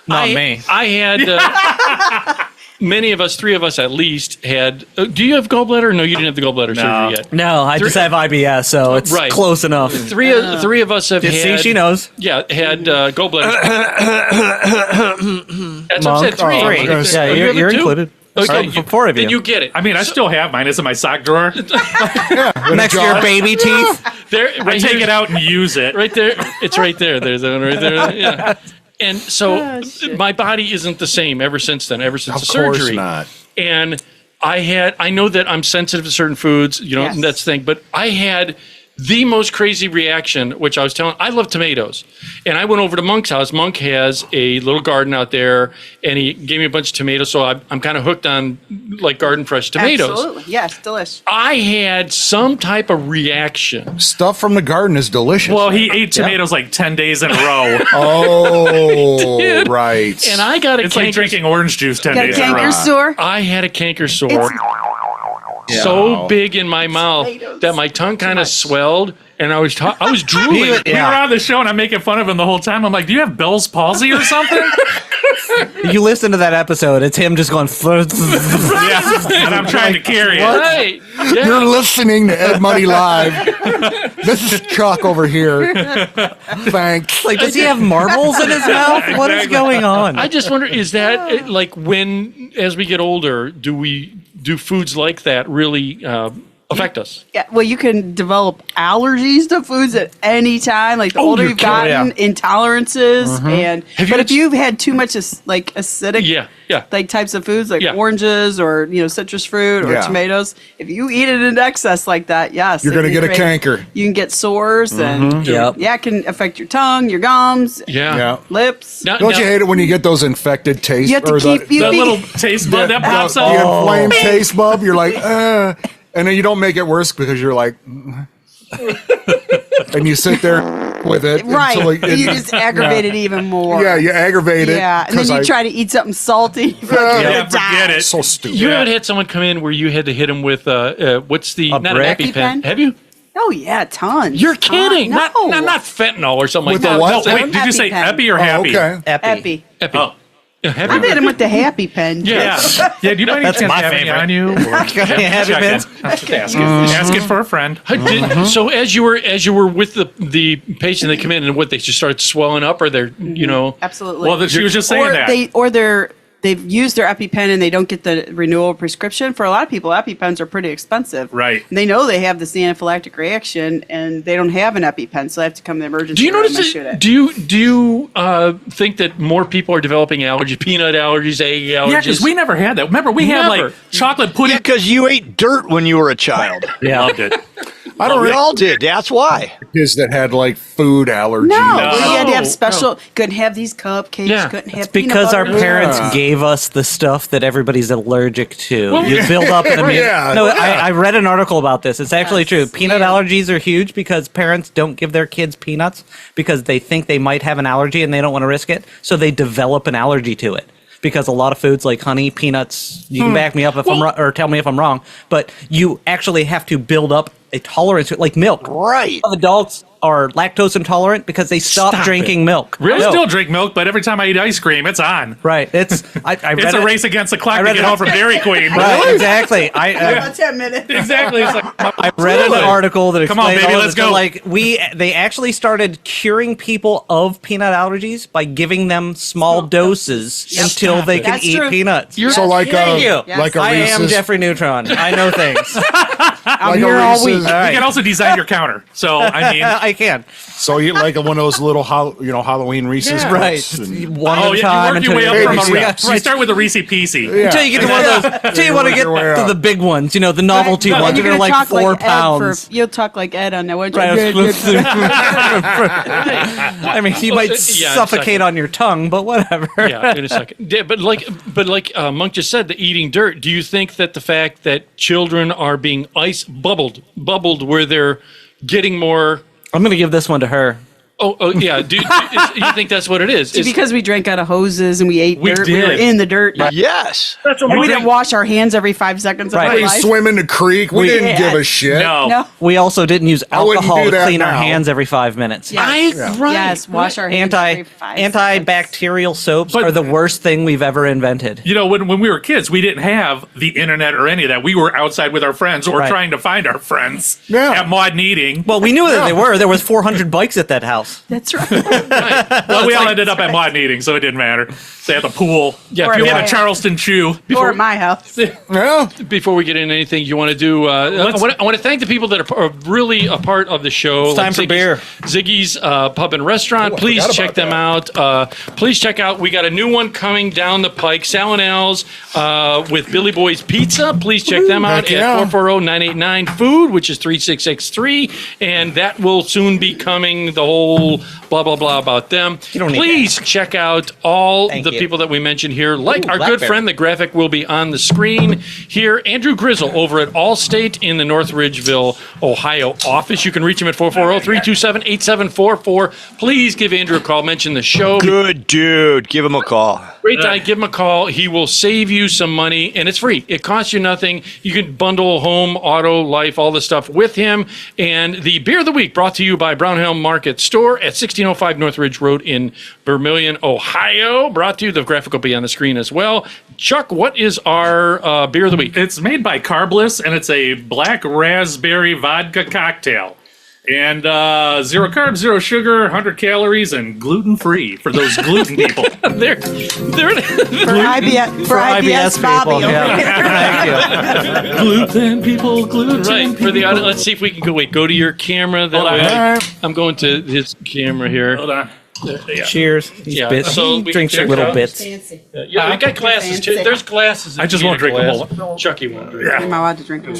Not me. I had many of us, 3 of us at least, had. Do you have gallbladder? No, you didn't have the gallbladder surgery yet. No, I just have IBS, so it's Right. close enough. Three of us have See, had. she knows. Yeah, had gallbladder. That's what I said. 3. Three. gonna say- Yeah, Oh, you have you're it too? included. Okay, Right, for 4 of you. Then you get it. I mean, I still have mine. It's in my sock drawer. Next to your baby teeth. There, I right take here- it out and use it. Right there. It's right there. There's that one right there. Yeah. And so my body isn't the same ever since then, ever since Of the course surgery. not. And I know that I'm sensitive to certain foods, Yes. that's the thing, but I had the most crazy reaction, which I was telling, I love tomatoes. And I went over to Monk's house. Monk has a little garden out there, and he gave me a bunch of tomatoes, so I'm kind of hooked on like garden fresh tomatoes. Absolutely. Yes, delish. I had some type of reaction. Stuff from the garden is delicious. Well, he ate tomatoes like 10 days in a row. Oh, Did. right. And I got a It's like drinking orange juice 10 Got a days in a row. canker sore? I had a canker sore. So big in my mouth that my tongue kind of swelled, and I was drooling. We were on the show and I'm making fun of him the whole time. I'm like, do you have Bell's palsy or something? You listen to that episode, it's him just going. Yeah. And I'm trying to carry it. Right. Yeah. You're listening to Ed Money Live. This is Chuck over here. Thanks. Like, does he have marbles in his mouth? What is going on? I just wonder, is that like when, as we get older, do foods like that really affect us? Yeah, well, you can develop allergies to foods at any time. Like the older you're you've gotten, intolerances, and if you've had too much like acidic, Yeah. like types of foods like Yeah. oranges or citrus fruit or Yeah. tomatoes, if you eat it in excess like that, yes, You're it gonna can get a create- canker. You can get sores, and Yep. yeah, it can affect your tongue, your gums, Yeah. lips. Now- Don't now- you hate it when you get those infected taste You have to or keep That little taste bud that pops the up. inflamed taste bub? You're like, and then you don't make it worse because you're like, and you sit there with it Right, until you just aggravate it even more. Yeah, you aggravate it. Yeah, and then 'cause you I- try to eat something salty. Yeah, forget it. So stupid. You haven't had someone come in where you had to hit him with what's the not brick? an EpiPen? EpiPen? Have you? Oh yeah, tons. You're kidding? No. Not fentanyl or something With like the that. what? Wait, did you say EpiPen. epi or Oh, happy? okay. Epi. Epi. Oh. Yeah, I've happy. hit him with the happy pen. Yeah. Yeah, do you by any chance my have any favorite. on you? Or- Happy Check pens? it. I'm just asking. Asking for a friend. So as you were with the patient, they come in and what they just start swelling up, or they're Absolutely. Well, she was just saying or that. they've used their EpiPen and they don't get the renewal prescription. For a lot of people, EpiPens are pretty expensive. Right. And they know they have this anaphylactic reaction and they don't have an EpiPen, so they have to come to the emergency Do you room notice and shoot it? it. Do you think that more people are developing allergies, peanut allergies, egg allergies? Yeah, because we never had that. Remember, we had Never. like chocolate pudding. Because you ate dirt when you were a child. Loved it. I don't We really all did. That's why. kids that had like food allergies. No, well, you had to have No, special. Couldn't have these cupcakes. Yeah. Couldn't have Because our peanut butter. parents Yeah. gave us the stuff that everybody's allergic to. You build up an immune. Yeah. No, Yeah. I read an article about this. It's actually Yes. true. Peanut Yeah. allergies are huge because parents don't give their kids peanuts because they think they might have an allergy and they don't want to risk it. So they develop an allergy to it. Because a lot of foods like honey, peanuts, you can back me up if I'm wrong, or tell me if I'm wrong, but you actually have to build up a tolerance, like milk. Right. A lot of adults are lactose intolerant because they stop drinking milk. I No. still drink milk, but every time I eat ice cream, it's on. Right. It's I read It's a it- race against the clock I to read get it- home from Dairy Queen. Right, exactly. I About 10 minutes. Exactly. It's like, I read an article that Come on, explained baby, all of let's this. go. Like they actually started curing people of peanut allergies by giving them small doses until they can That's eat true. peanuts. So like Thank you. like a I am Reese's. Jeffrey Neutron. I know things. I'm Like here a all Reese's. week. You can also design your counter. So I mean, I can. So you like one of those little, Halloween Reese's Yeah. cups Right. and- One oh at a yeah, time you work your way until up from a baby Reese. steps. You start with a Reese Piecey. Yeah. Until you get to one of those. Until you want to Work get your way to up. the big ones. The novelty And ones. you're They're gonna like talk 4 like Ed pounds. you'll talk like Ed on that one. I mean, he might Yeah, in a suffocate second. on your tongue, but whatever. Yeah, in a second. Yeah, but like Monk just said, the eating dirt. Do you think that the fact that children are being bubbled where they're getting more? I'm gonna give this one to her. Oh yeah. Do you think that's what it is? It's because we drank out of hoses and we ate We dirt. We were did. in the dirt. Yes. That's what And we we didn't wash our hands every 5 seconds of Right. our We life. swim in the creek. We didn't Yeah. give a shit. No. No. We also didn't use I wouldn't alcohol do to that clean our now. hands every 5 minutes. Yes. Right. Yes. Wash our hands every 5 seconds. Antibacterial soaps But- are the worst thing we've ever invented. You know, when we were kids, we didn't have the internet or any of that. We were outside with our friends or Right. trying to find our friends Yeah. at Maud Eating. Well, we knew that they were. There was 400 bikes at that house. That's right. Well, we all ended up at Maud Eating, so it didn't matter. They had the pool. Yeah, Or if We you had Yeah. a Charleston chew. Or at my house. Yeah. Before we get into anything, you want to do? I want to thank the people that are really a part of the show. It's time for beer. Ziggy's Pub and Restaurant. Oh, I Please forgot check about them out. Please check out. We got a new one coming down the pike. Sal and Al's with Billy Boy's Pizza. Please check them out Heck yeah. at 440-989 Food, which is 3663, and that will soon be coming. The whole blah blah blah about them. You don't need Please check out all Thank the you. people that we mentioned here, like Ooh, our good Blackberry. friend. The graphic will be on the screen here. Andrew Grizzle over at Allstate in the North Ridgeville, Ohio office. You can reach him at 440-327-8744. Please give Andrew a call. Mention the show. Good dude. Give him a call. Great guy. Give him a call. He will save you some money, and it's free. It costs you nothing. You can bundle home, auto, life, all this stuff with him. And the Beer of the Week brought to you by Brownhill Market Store at 1605 North Ridge Road in Vermilion, Ohio. Brought to you. The graphic will be on the screen as well. Chuck, what is our Beer of the Week? It's made by Carbliss, and it's a black raspberry vodka cocktail. And 0 carbs, 0 sugar, 100 calories, and gluten-free for those gluten people. They're For IBS Bobby people. over Yeah. here. Thank you. gluten people, gluten right for the audience. Let's see if we can go. Wait, go to your camera. That Hold on. way. I'm going to his camera here. Hold on. Yeah. Cheers. These Yeah, bits. so he we drinks can check little out- bits. Fancy. Yeah, we got glasses too. There's glasses. I just won't drink them all. Chucky won't drink. Yeah. Am I allowed to drink? All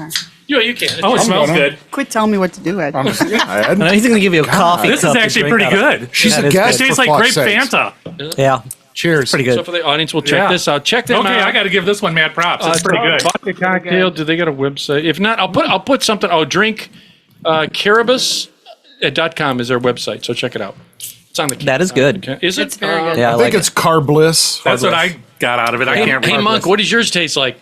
right. Yeah, you can. Oh, it It's- smells gonna. good. Quit telling me what to do, Ed. Yeah, Ed. And he's going to give you a coffee This cup is to actually drink pretty out of. good. She's That a is guest. It tastes for like grape fuck's sakes. Fanta. Yeah. Cheers. Pretty good. So for the audience, we'll check Yeah. this out. Check them Okay, out. I got to give this one mad props. It's pretty good. Vodka cocktail. Do they got a website? If not, I'll put something. I'll drink. Caribus.com is their website, so check it out. It's on the. That is good. Okay. Is it? It's very good. Yeah, I I think like it's Carbliss. That's what I got out of it. I can't Hey, remember. Monk, what does yours taste like?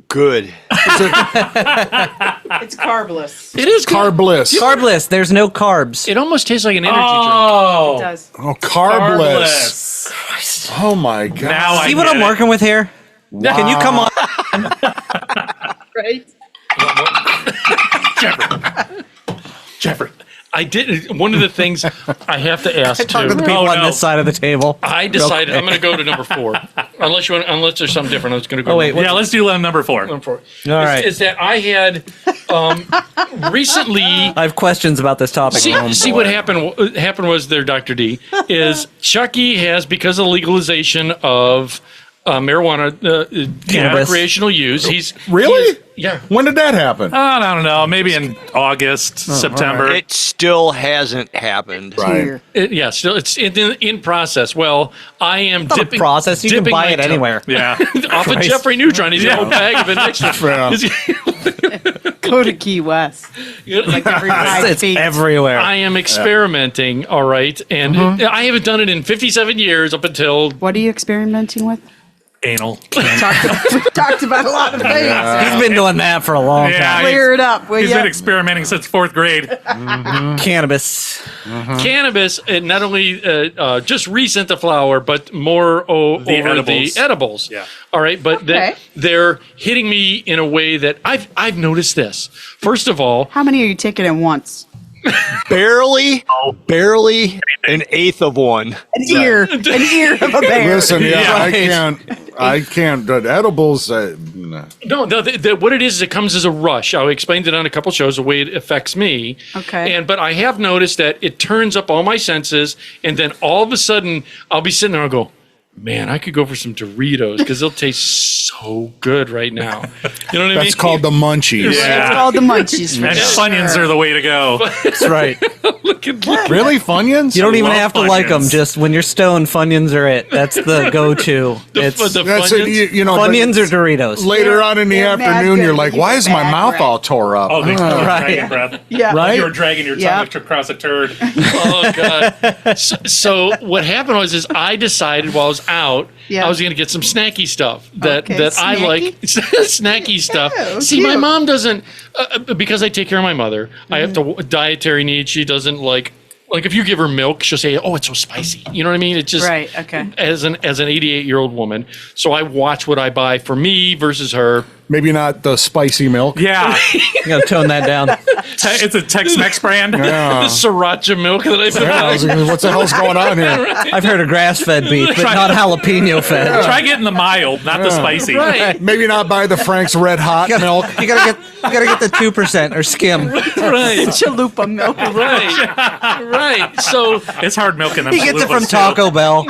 Good. It's carbless. It is good. Carbliss. Carbless. There's no carbs. It almost tastes like an energy drink. Oh, It does. Oh, Carbliss. Carbliss. Oh my god. Now I See what get I'm it. working with here? Can you come on? Right? Jeffrey. I did. One of the things I have to ask Talk to the too. people Oh, on no. this side of the table. I decided I'm going to go to number 4, unless there's something different. I was going to go. Oh, wait, Yeah, let's do number 4. number 4. All right. Is that I had recently. I have questions about this topic. See what happened. Happened was there, Dr. D. Is Chucky has, because of the legalization of marijuana, Cannabis. recreational use. He's Really? yeah. When did that happen? I don't know. Maybe in August, September. It still hasn't happened. Right. Yeah, still it's in process. Well, I am Not a dipping. process. You can dipping buy my it toe- anywhere. Yeah. Off of Jeffrey Neutron, he's got a whole bag of it next to him. Go to Key West. Like every 5 It's feet. everywhere. I am experimenting, all right, and I haven't done it in 57 years up until What are you experimenting with? Anal. We talked about a lot of things. He's been doing that for a long Yeah, time. Clear it up, will He's ya? been experimenting since 4th grade. Cannabis. cannabis. And not only just recent the flower, but more over edibles. the edibles. Yeah. All right, but Okay. they're hitting me in a way that I've noticed this. First of all, How many are you taking at once? barely an eighth of one. An ear of a bear. Listen, Yeah. I can't. The edibles. No, what it is it comes as a rush. I explained it on a couple shows the way it affects me. Okay. But I have noticed that it turns up all my senses, and then all of a sudden I'll be sitting there and I'll go, man, I could go for some Doritos because they'll taste so good right now. You know what I mean? That's called the munchies. It's called the munchies. for And sure. Funyuns are the way to go. That's right. Really, Funyuns? You don't even love have to like them. Funyuns. Just when you're stoned, Funyuns are it. That's the go-to. It's the That's Funyuns? it. You know, Funyuns or Doritos. later on in the They're mad afternoon, good. you're like, You why get is my bad mouth breath. all tore up? Oh, they Right. dragon breath. Yeah. Right? You were dragging your Yeah. tongue across a turd. Oh god! So what happened was I decided while I was out, Yeah. I was going to get some snacky stuff that Okay, I like. snacky stuff. Oh, See, my cute. mom doesn't because I take care of my mother. I have to dietary needs. She doesn't like if you give her milk, she'll say, "Oh, it's so spicy." You know what I mean? It's just Right, okay. As an 88-year-old woman, so I watch what I buy for me versus her. Maybe not the spicy milk. Yeah. You gotta tone that down. It's a Tex-Mex brand. The sriracha milk that I've been Yeah, I was like, what the hell's going on here? I've heard of grass-fed beef, but not jalapeno fed. Try getting the mild, not the spicy. Right. Maybe not buy the Frank's Red Hot milk. You gotta get the 2% or skim. Right. Chalupa milk. Right. So It's hard milking them. He gets it from chalupas, too. Taco Bell.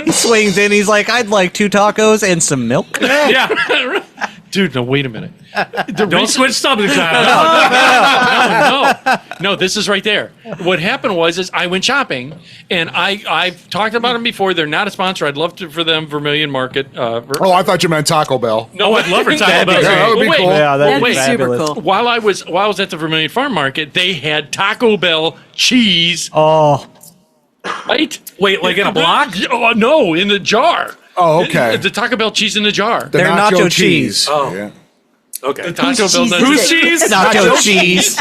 He swings in. He's like, "I'd like 2 tacos and some milk." Yeah. dude, no, wait a minute. Don't switch subjects on No, this is right there. What happened was I went shopping, and I've talked about them before. They're not a sponsor. I'd love to for them, Vermilion Market. Oh, I thought you meant Taco Bell. No, I'd love for Taco Bell. Yeah, that would be Wait. cool. Yeah, that'd That'd be be super fabulous. cool. While I was at the Vermilion Farm Market, they had Taco Bell cheese. Oh, Right? Wait, like in a block? Oh, no, in the jar. Oh, okay. The Taco Bell cheese in the jar. The They're nacho cheese. Oh. Yeah. Okay. The Taco Bell. cheese is Who's it? cheese? nacho cheese.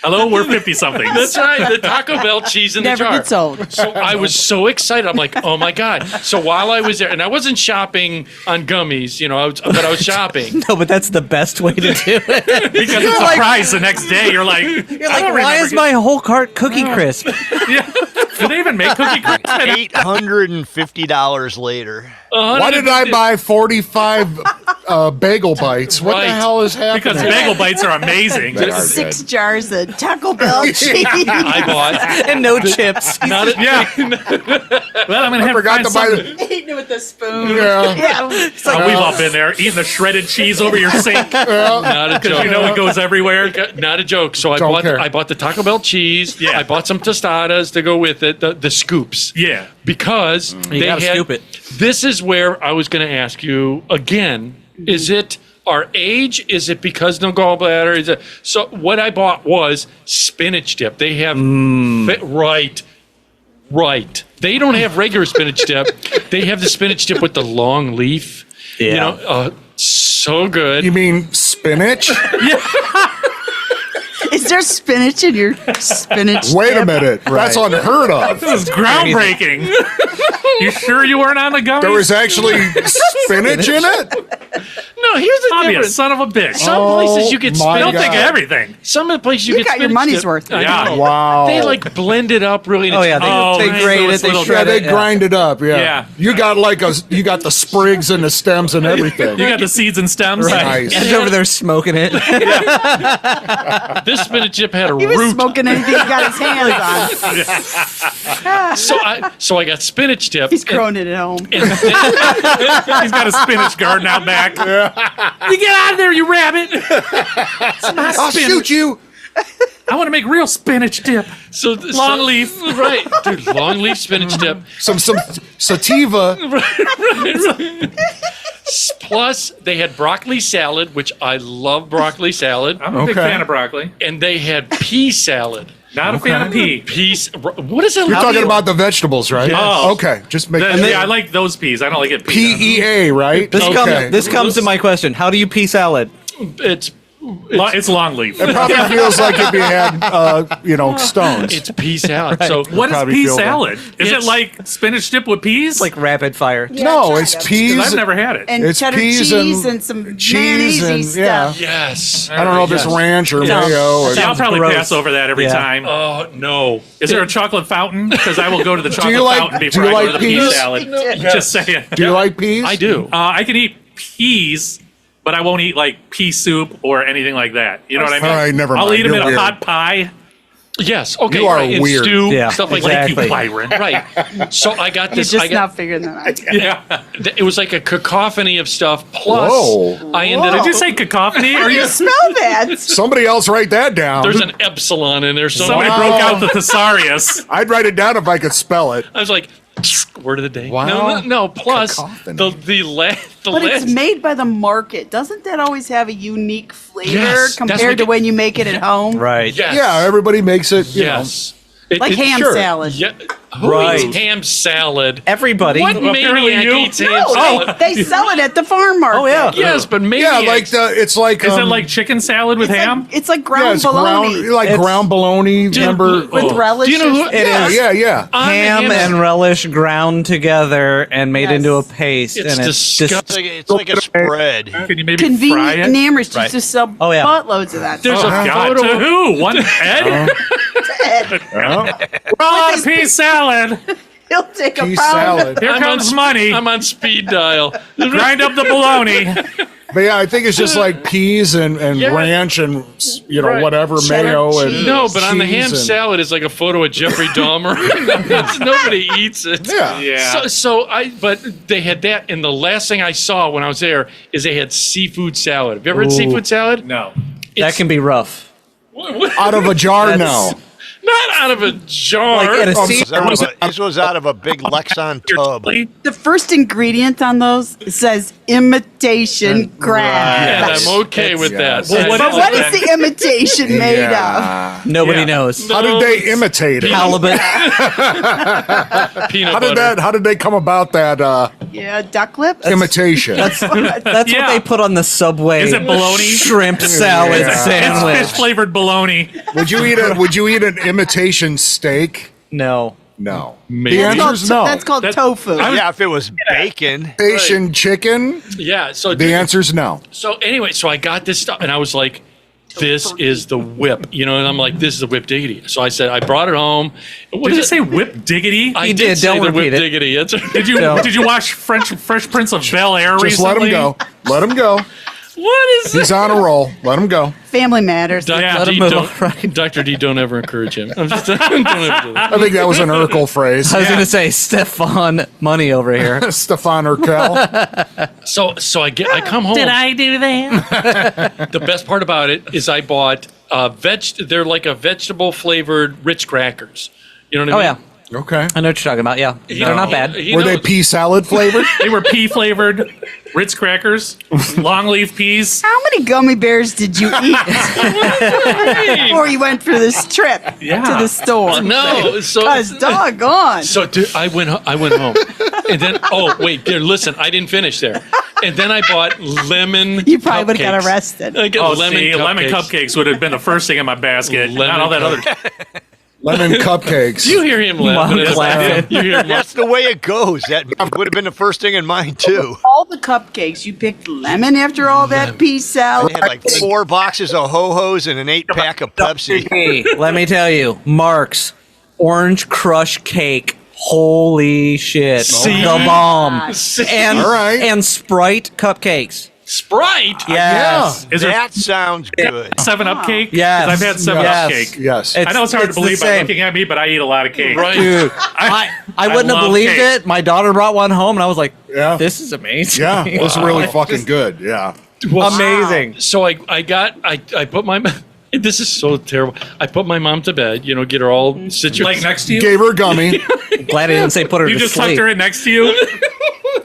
Hello, we're 50-somethings. That's right. The Taco Bell cheese in the Never jar. gets old. So I was so excited. I'm like, oh my God. So while I was there, and I wasn't shopping on gummies, but I was shopping. No, but that's the best way to do it. Because it's a surprise the next day. You're like, You're like, why is my whole cart Cookie Crisp? Do they even make Cookie Crisp? $850 later. Why did I buy 45 bagel bites? What Right. the hell is happening? Because bagel bites are amazing. They are 6 good. jars of Taco Bell cheese. I bought And no chips. not a, Yeah. Well, I'm going to have to Forgot find to buy something. the. Eating it with a spoon. Yeah. We've all been there, eating the shredded cheese over your sink. not a joke. You know it goes everywhere. Not a joke. So Don't care. I bought the Taco Bell cheese. Yeah. I bought some tostadas to go with it. The scoops. Yeah. Because You they gotta had. scoop it. This is where I was going to ask you again. Is it our age? Is it because no gallbladder? Is it so? What I bought was spinach dip. They have right. They don't have regular spinach dip. They have the spinach dip with the long leaf. Yeah. So good. You mean spinach? Is there spinach in your spinach? Wait a dip? minute. That's unheard of. This is groundbreaking. You sure you weren't on the gummies? There was actually spinach in it? No, here's the I'll be a difference. son of a bitch. Some places you get my Don't spinach. think of God. everything. Some of the places you You get got your spinach money's dip. worth. I Yeah. know. Wow. They like blend it up really. Oh yeah, they, Oh, they nice. grate So it, it's they little- shred They it. grind it up, yeah. Yeah. You got you got the sprigs and the stems and everything. You got the seeds and stems. Nice. He's over there smoking it. This spinach dip had a He was root. smoking anything he got his hands on. So I got spinach dip. He's growing it at home. He's got a spinach garden out back. You get out of there, you rabbit! It's not I'll spinach. shoot you. I want to make real spinach dip. Long leaf. Right, dude. Long leaf spinach dip. Some sativa. Plus, they had broccoli salad, which I love broccoli salad, I'm a big Okay. fan of broccoli. and they had pea salad. Not a fan of pea. Peas. What is that? You're talking about the vegetables, right? Yes. Okay, just make Yeah, I like those peas. I don't like it peas. PEA, right? This okay. comes to my question. How do you pea salad? It's It's long leaf. It probably feels like if you had, stones. It's pea salad. So What is probably pea feel that. salad? Is it It's- like spinach dip with peas? Like rapid fire. No, it's peas. I've never had it. And It's cheddar peas cheese and and some cheese mayonnaise and- yeah. stuff. yes. I don't know if it's ranch or Sounds- mayo. Or, See, I'll probably gross. pass over that every Yeah. time. Oh no. Is there a chocolate fountain? Because I will go to the chocolate you like- fountain do before you I go like to the pea peas? salad. Just saying. do you like peas? I do. I can eat peas, but I won't eat like pea soup or anything like that. You know what I mean? All right, never I'll mind. eat them in You're a weird. hot pie. Yes. Okay. You are right, and weird. stew, Yeah, stuff like exactly. that. Right. So I got You're this. just I got, not figuring that out. Yeah. It was like a cacophony of stuff. Plus, Whoa. I ended Did up. you say cacophony? Are you? Smell that. Somebody else write that down. There's an epsilon in there Somebody somewhere. broke out the thesaurus. I'd write it down if I could spell it. I was like, word of the day. Wow. No. Plus, Cacophony. the But last. it's made by the market. Doesn't that always have a unique flavor Yes, that's compared to like- when you make it at home? Right. Yes. Yeah, everybody makes it. You Yes. Like ham sure. salad. Yeah. Who Right. eats ham salad? Everybody. What Apparently maniac you. eats ham No, salad? they sell it at the farm market. Oh, yeah. Yes, but know. maniacs. Yeah, it's like. Is it like chicken salad with It's ham? like, it's like yeah, ground it's bologna ground, ground bologna. Remember? with relish. Do you know who? or- Yeah, yeah. On the Ham and relish ground together and made Yes. into a paste. It's and disgusting. It's like a spread. Can you maybe fry Convenient it? in Amherst used to sell Oh, yeah. buttloads of that. There's Oh, a God. photo. To who? One head? We're all out of pea salad. He'll take a Pea pound. salad. Here comes money. I'm on speed dial. Grind up the bologna. But yeah, I think it's just like peas and Yeah. ranch and Right. whatever Cheddar mayo and cheese. No, but on the cheese ham and- salad is like a photo of Jeffrey Dahmer. Nobody eats it. Yeah. Yeah. But they had that, and the last thing I saw when I was there is they had seafood salad. Have you ever had seafood salad? No. that can be rough. Out of a jar, no. Not out of a jar. Like in a Oh, sea- This was out of a big Lexan tub. The first ingredient on those says imitation crab. and I'm okay with that. Well, what But is what it is then? the imitation made Yeah. Nobody Yeah. knows. How did they imitate it? Halibut. Peanut How did butter. How did they come about that of? Yeah, duck lips. imitation? That's Yeah. what they put on the Subway. Is it bologna? Shrimp salad Yeah. It's sandwich. Fish flavored bologna. Would you eat an imitation steak? No. No. Maybe. The That's called, answer's no. that's called That- tofu. Yeah, if it was bacon. Imitation chicken? Yeah. So The answer's no. So anyway, so I got this stuff, and I was like, "This is the whip," and I'm like, "This is the whip diggity." So I said, I brought it home. What Did you is say it? whip diggity? I You did did, say don't the whip repeat it. diggity. That's Did you No. did you watch Fresh Prince of Bel Air Just let recently? him go. Let him go. what is He's on a roll. Let him go. Family matters. Dr. Yeah. Let D, him move don't, on, right. Dr. D, don't ever encourage him. I'm just, don't ever do that. I think that was an Urkel phrase. I was going to say Stefan Money over here. Stefan Urkel. So I come home. Did I do that? The best part about it is I bought they're like a vegetable flavored Ritz crackers. You know what I Oh, mean? yeah. Okay. I know what you're talking about. Yeah. They're not bad. He Were they knows. pea salad flavored? They were pea flavored Ritz crackers, long leaf peas. How many gummy bears did you eat before you went for this trip Yeah. to the store? No, so Because doggone. So dude, I went home, and then listen, I didn't finish there, and then I bought lemon. You probably would have got cupcakes. arrested. I got Oh, lemon cupcakes would have been the first thing in my basket. Lemon Not all that other. Lemon cupcakes. You hear him laughing. Monk laughing. You hear him That's the way it goes. That would have been the first thing in mine too. All the cupcakes, you picked lemon after all that pea salad. They had like 4 boxes of Ho-Hos and an 8-pack of Pepsi. Hey, let me tell you, Mark's Orange Crush Cake. Holy shit. See? The bomb. See? And, All right. and Sprite cupcakes. Sprite. Yes. Is there That sounds good. 7-Up cake? Yes. 'Cause I've had 7-Up Yes. cake. Yes. It's- I know it's hard to the believe by same. looking at me, but I eat a lot of cake. Right. Dude, I wouldn't have love believed cake. it. My daughter brought one home, and I was like, Yeah. this is amazing. Yeah, it was really fucking good. Yeah. Amazing. So I put my. This is so terrible. I put my mom to bed. Get her all situated. Like next to you? Gave her a gummy. Glad I didn't say put her You to just sleep. tucked her in next to you?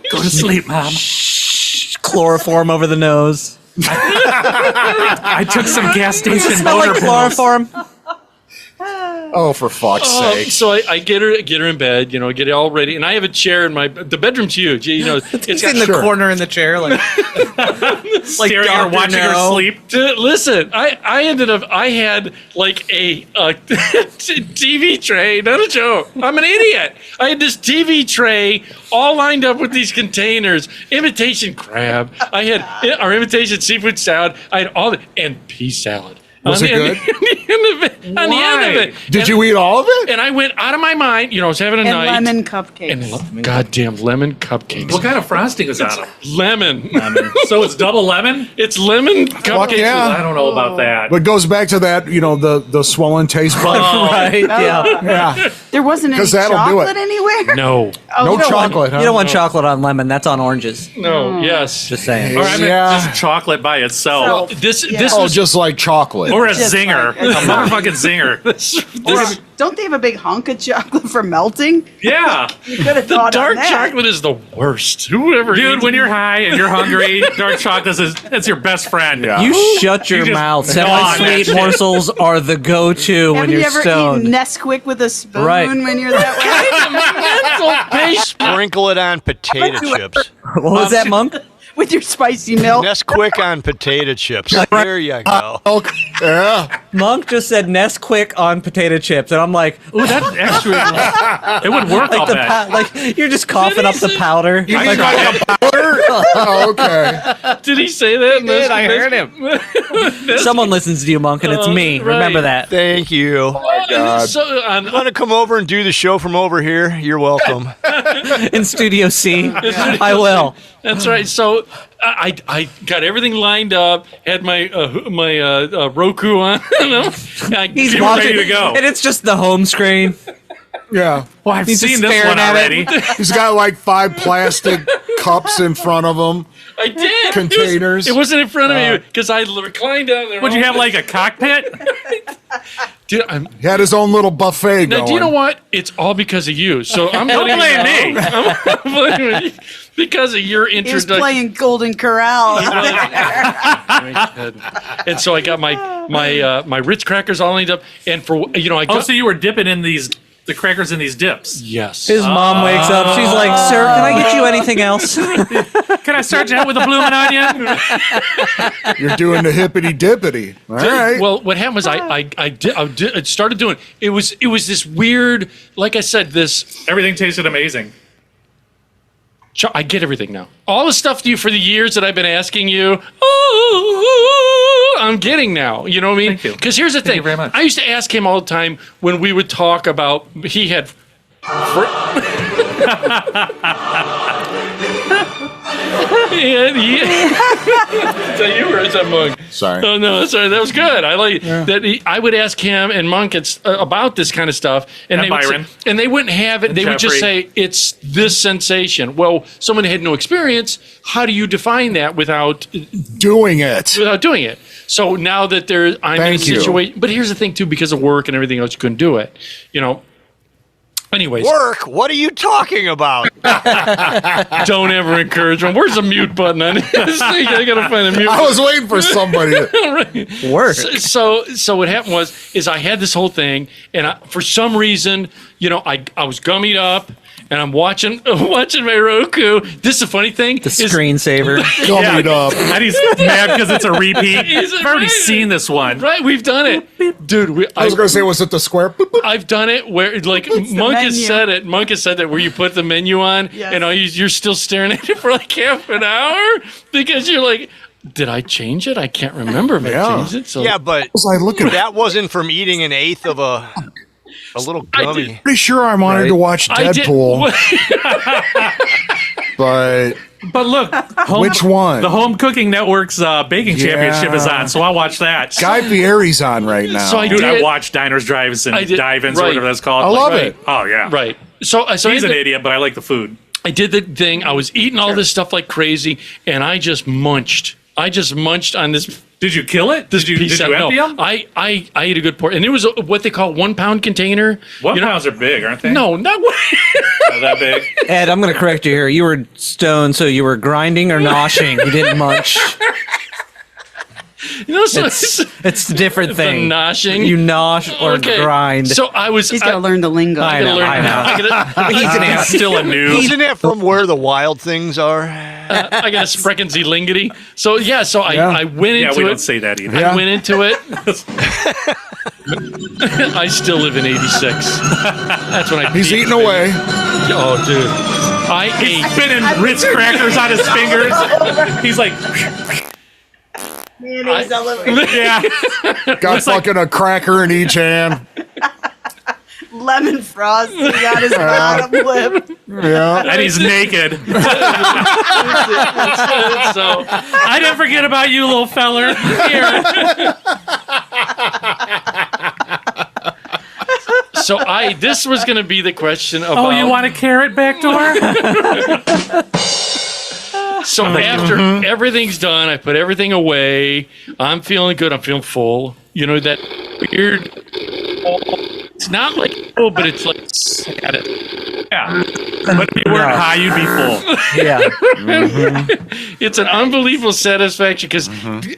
Go to sleep, Mom. Chloroform over the nose. I took some gas station Smell motor like pills. chloroform. Oh, for fuck's sake. So I get her in bed, get it all ready, and I have a chair in the bedroom's huge, It's in the corner in the chair, like staring at her, watching her sleep. Listen, I had like a TV tray, not a joke. I'm an idiot. I had this TV tray all lined up with these containers, imitation crab. I had our imitation seafood salad. I had and pea salad. Was it good? On the end of it. Did you eat all of it? And I went out of my mind. I was having a And night. lemon cupcakes. And goddamn lemon cupcakes. What kind of frosting is on them? Lemon. So it's double lemon? It's lemon cupcakes. yeah. I don't know about that. But it goes back to that, the swollen taste bud. right? Yeah. Yeah. There wasn't any 'Cause that'll do it. chocolate anywhere? No. Oh, No you don't want- chocolate, huh? You don't want chocolate on lemon. That's on oranges. No. Yes. Just saying. Or I mean, Yeah. just chocolate by itself. This Oh, was just like chocolate. Or a Just zinger. like- a motherfucking zinger. Or, don't they have a big hunk of chocolate for melting? Yeah. You could have the thought dark on that. chocolate is the worst. Whoever Dude, eats when you're high and you're hungry, dark chocolate it's your best friend. Yeah. You shut your just mouth. gnaw on that Semi-sweet shit. morsels are the go-to when Haven't you you're ever stoned. eaten Nesquik with a spoon Right. when you're that way? Sprinkle it on potato chips. What was that, Monk? With your spicy milk? Nesquik on potato chips. There you go. Yeah. Monk just said Nesquik on potato chips, and I'm like, Ooh, that actually, it would work, I'll bet. like you're just coughing up the powder. I tried it. Oh, okay. Did he say that? Did, I heard him. Someone listens to you, Monk, and it's me. right. Remember that. Thank you. God. So, Want to come over and do the show from over here? You're welcome. In Studio C, I will. that's right. So I got everything lined up. Had my Roku on. He's You were watching, ready to go. and it's just the home screen. Yeah. Well, I've He's just seen this staring one at already. it. He's got like 5 plastic cups in front of him. I did. Containers. It wasn't in front of me because I reclined down there. Would you have like a cockpit? Dude, He had his own little buffet now, going. do you know what? It's all because of you. So I'm Don't blaming blame me. I'm blaming you because of your He was introduction. playing Golden Corral. And so I got my Ritz crackers all lined up, and for I Oh, got so you were dipping in the crackers in these dips. yes. His mom wakes up. She's like, "Sir, can I get you anything else?" Can I start you out with a bloomin' onion? You're doing the hippity dippity. All right. Well, what happened was I started doing it was this weird, like I said, this. Everything tasted amazing. I get everything now. All the stuff you for the years that I've been asking you, I'm getting now. You know what I mean? Thank you. Because here's the thing. you very much. I used to ask him all the time when we would talk about he had. Is that you or is that Monk? Sorry. Oh no, sorry. That was good. I like that. I would ask him and Monk about this kind of stuff, and And they would Byron. say, and they wouldn't have it. And They would just Jeffrey. say it's this sensation. Well, someone had no experience. How do you define that without Doing it. doing it? So now that I'm in a Thank you. situation, but here's the thing too, because of work and everything else, you couldn't do it. Anyways, Work? What are you talking about? don't ever encourage them. Where's the mute button on this thing? I gotta find a mute. I was waiting for somebody. To, Work. So what happened was I had this whole thing, and for some reason, I was gummied up, and I'm watching my Roku. This is a funny thing. The screensaver. gummied up. And he's mad because it's a repeat. Is it I've already right? seen this one. Right, we've done it, dude. I was going to say, was it the square? Boop, boop. I've done it where like the Monk has menu. said it. Monk has said that where you put the menu on, Yes. and you're still staring at it for like half an hour because you're like, did I change it? I can't remember if I Yeah. changed it. So Yeah, but Was I looking? that wasn't from eating an eighth of a little I gummy. did. Pretty sure I wanted Right. to watch I did. Deadpool, but But look, which one? the Home Cooking Network's baking championship is on, so I'll watch that. Guy Fieri's on right now. So I Dude, I did. watch Diners, Drives, and I did- Dive-Ins, or right. whatever that's called. I love Right. it. Oh, yeah. Right. So He's I an did, idiot, but I like the food. I did the thing. I was eating all this stuff like crazy, and I just munched. On this. Did you kill it? Did you piece of- empty no, them? I ate a good portion, and it was what they call 1 pound container. What pounds are big, aren't they? No, not one. Not that big. Ed, I'm going to correct you here. You were stoned, so you were grinding or noshing. You didn't munch. So It's a different it's a thing. noshing. You nosh or grind. So I was. He's got to learn the lingo. I know. He's still a noob. Isn't it from where the wild things are? I got a spreckensy lingity. So I went into Yeah, it. we don't say that either. I went into it. I still live in '86. That's when I. He's peaked, eating baby. away. Oh, dude. I ate. Spinning Ritz crackers on his fingers. He's like, Mayonnaise all over. yeah. Got fucking a cracker in each hand. Lemon frosting on his bottom lip. Yeah. And he's naked. So I didn't forget about you, little feller. Here. So this was going to be the question about. Oh, you want a carrot back door? So after everything's done, I put everything away. I'm feeling good. I'm feeling full. You know that weird. It's not like but it's like Yeah. But if you weren't high, you'd be full. Yeah. It's an unbelievable satisfaction because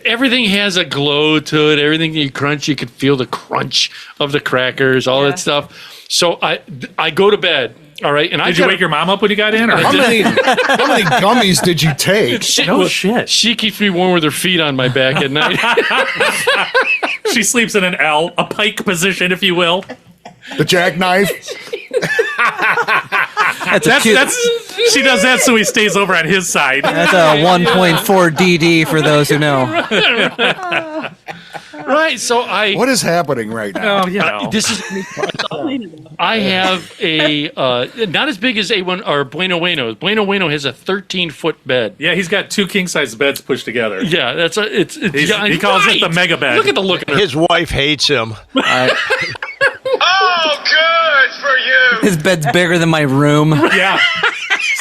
everything has a glow to it. Everything you crunch, you can feel the crunch of the crackers, all that stuff. So I go to bed. All right, and Did you wake your mom up when you got in? Or How many gummies did you take? shit. She keeps me warm with her feet on my back at night. She sleeps in an L, a pike position, if you will. The jackknife? That's she does that so he stays over on his side. That's a 1.4 DD for those who know. Right, so What is happening right now? Oh, you know. this is. I have a not as big as A1 or Bueno Bueno. Bueno Bueno has a 13-foot bed. Yeah, he's got 2 king-size beds pushed together. Yeah, that's it's He calls it the mega bed. Look at the look at her. His wife hates him. Oh, good for you. His bed's bigger than my room. Yeah.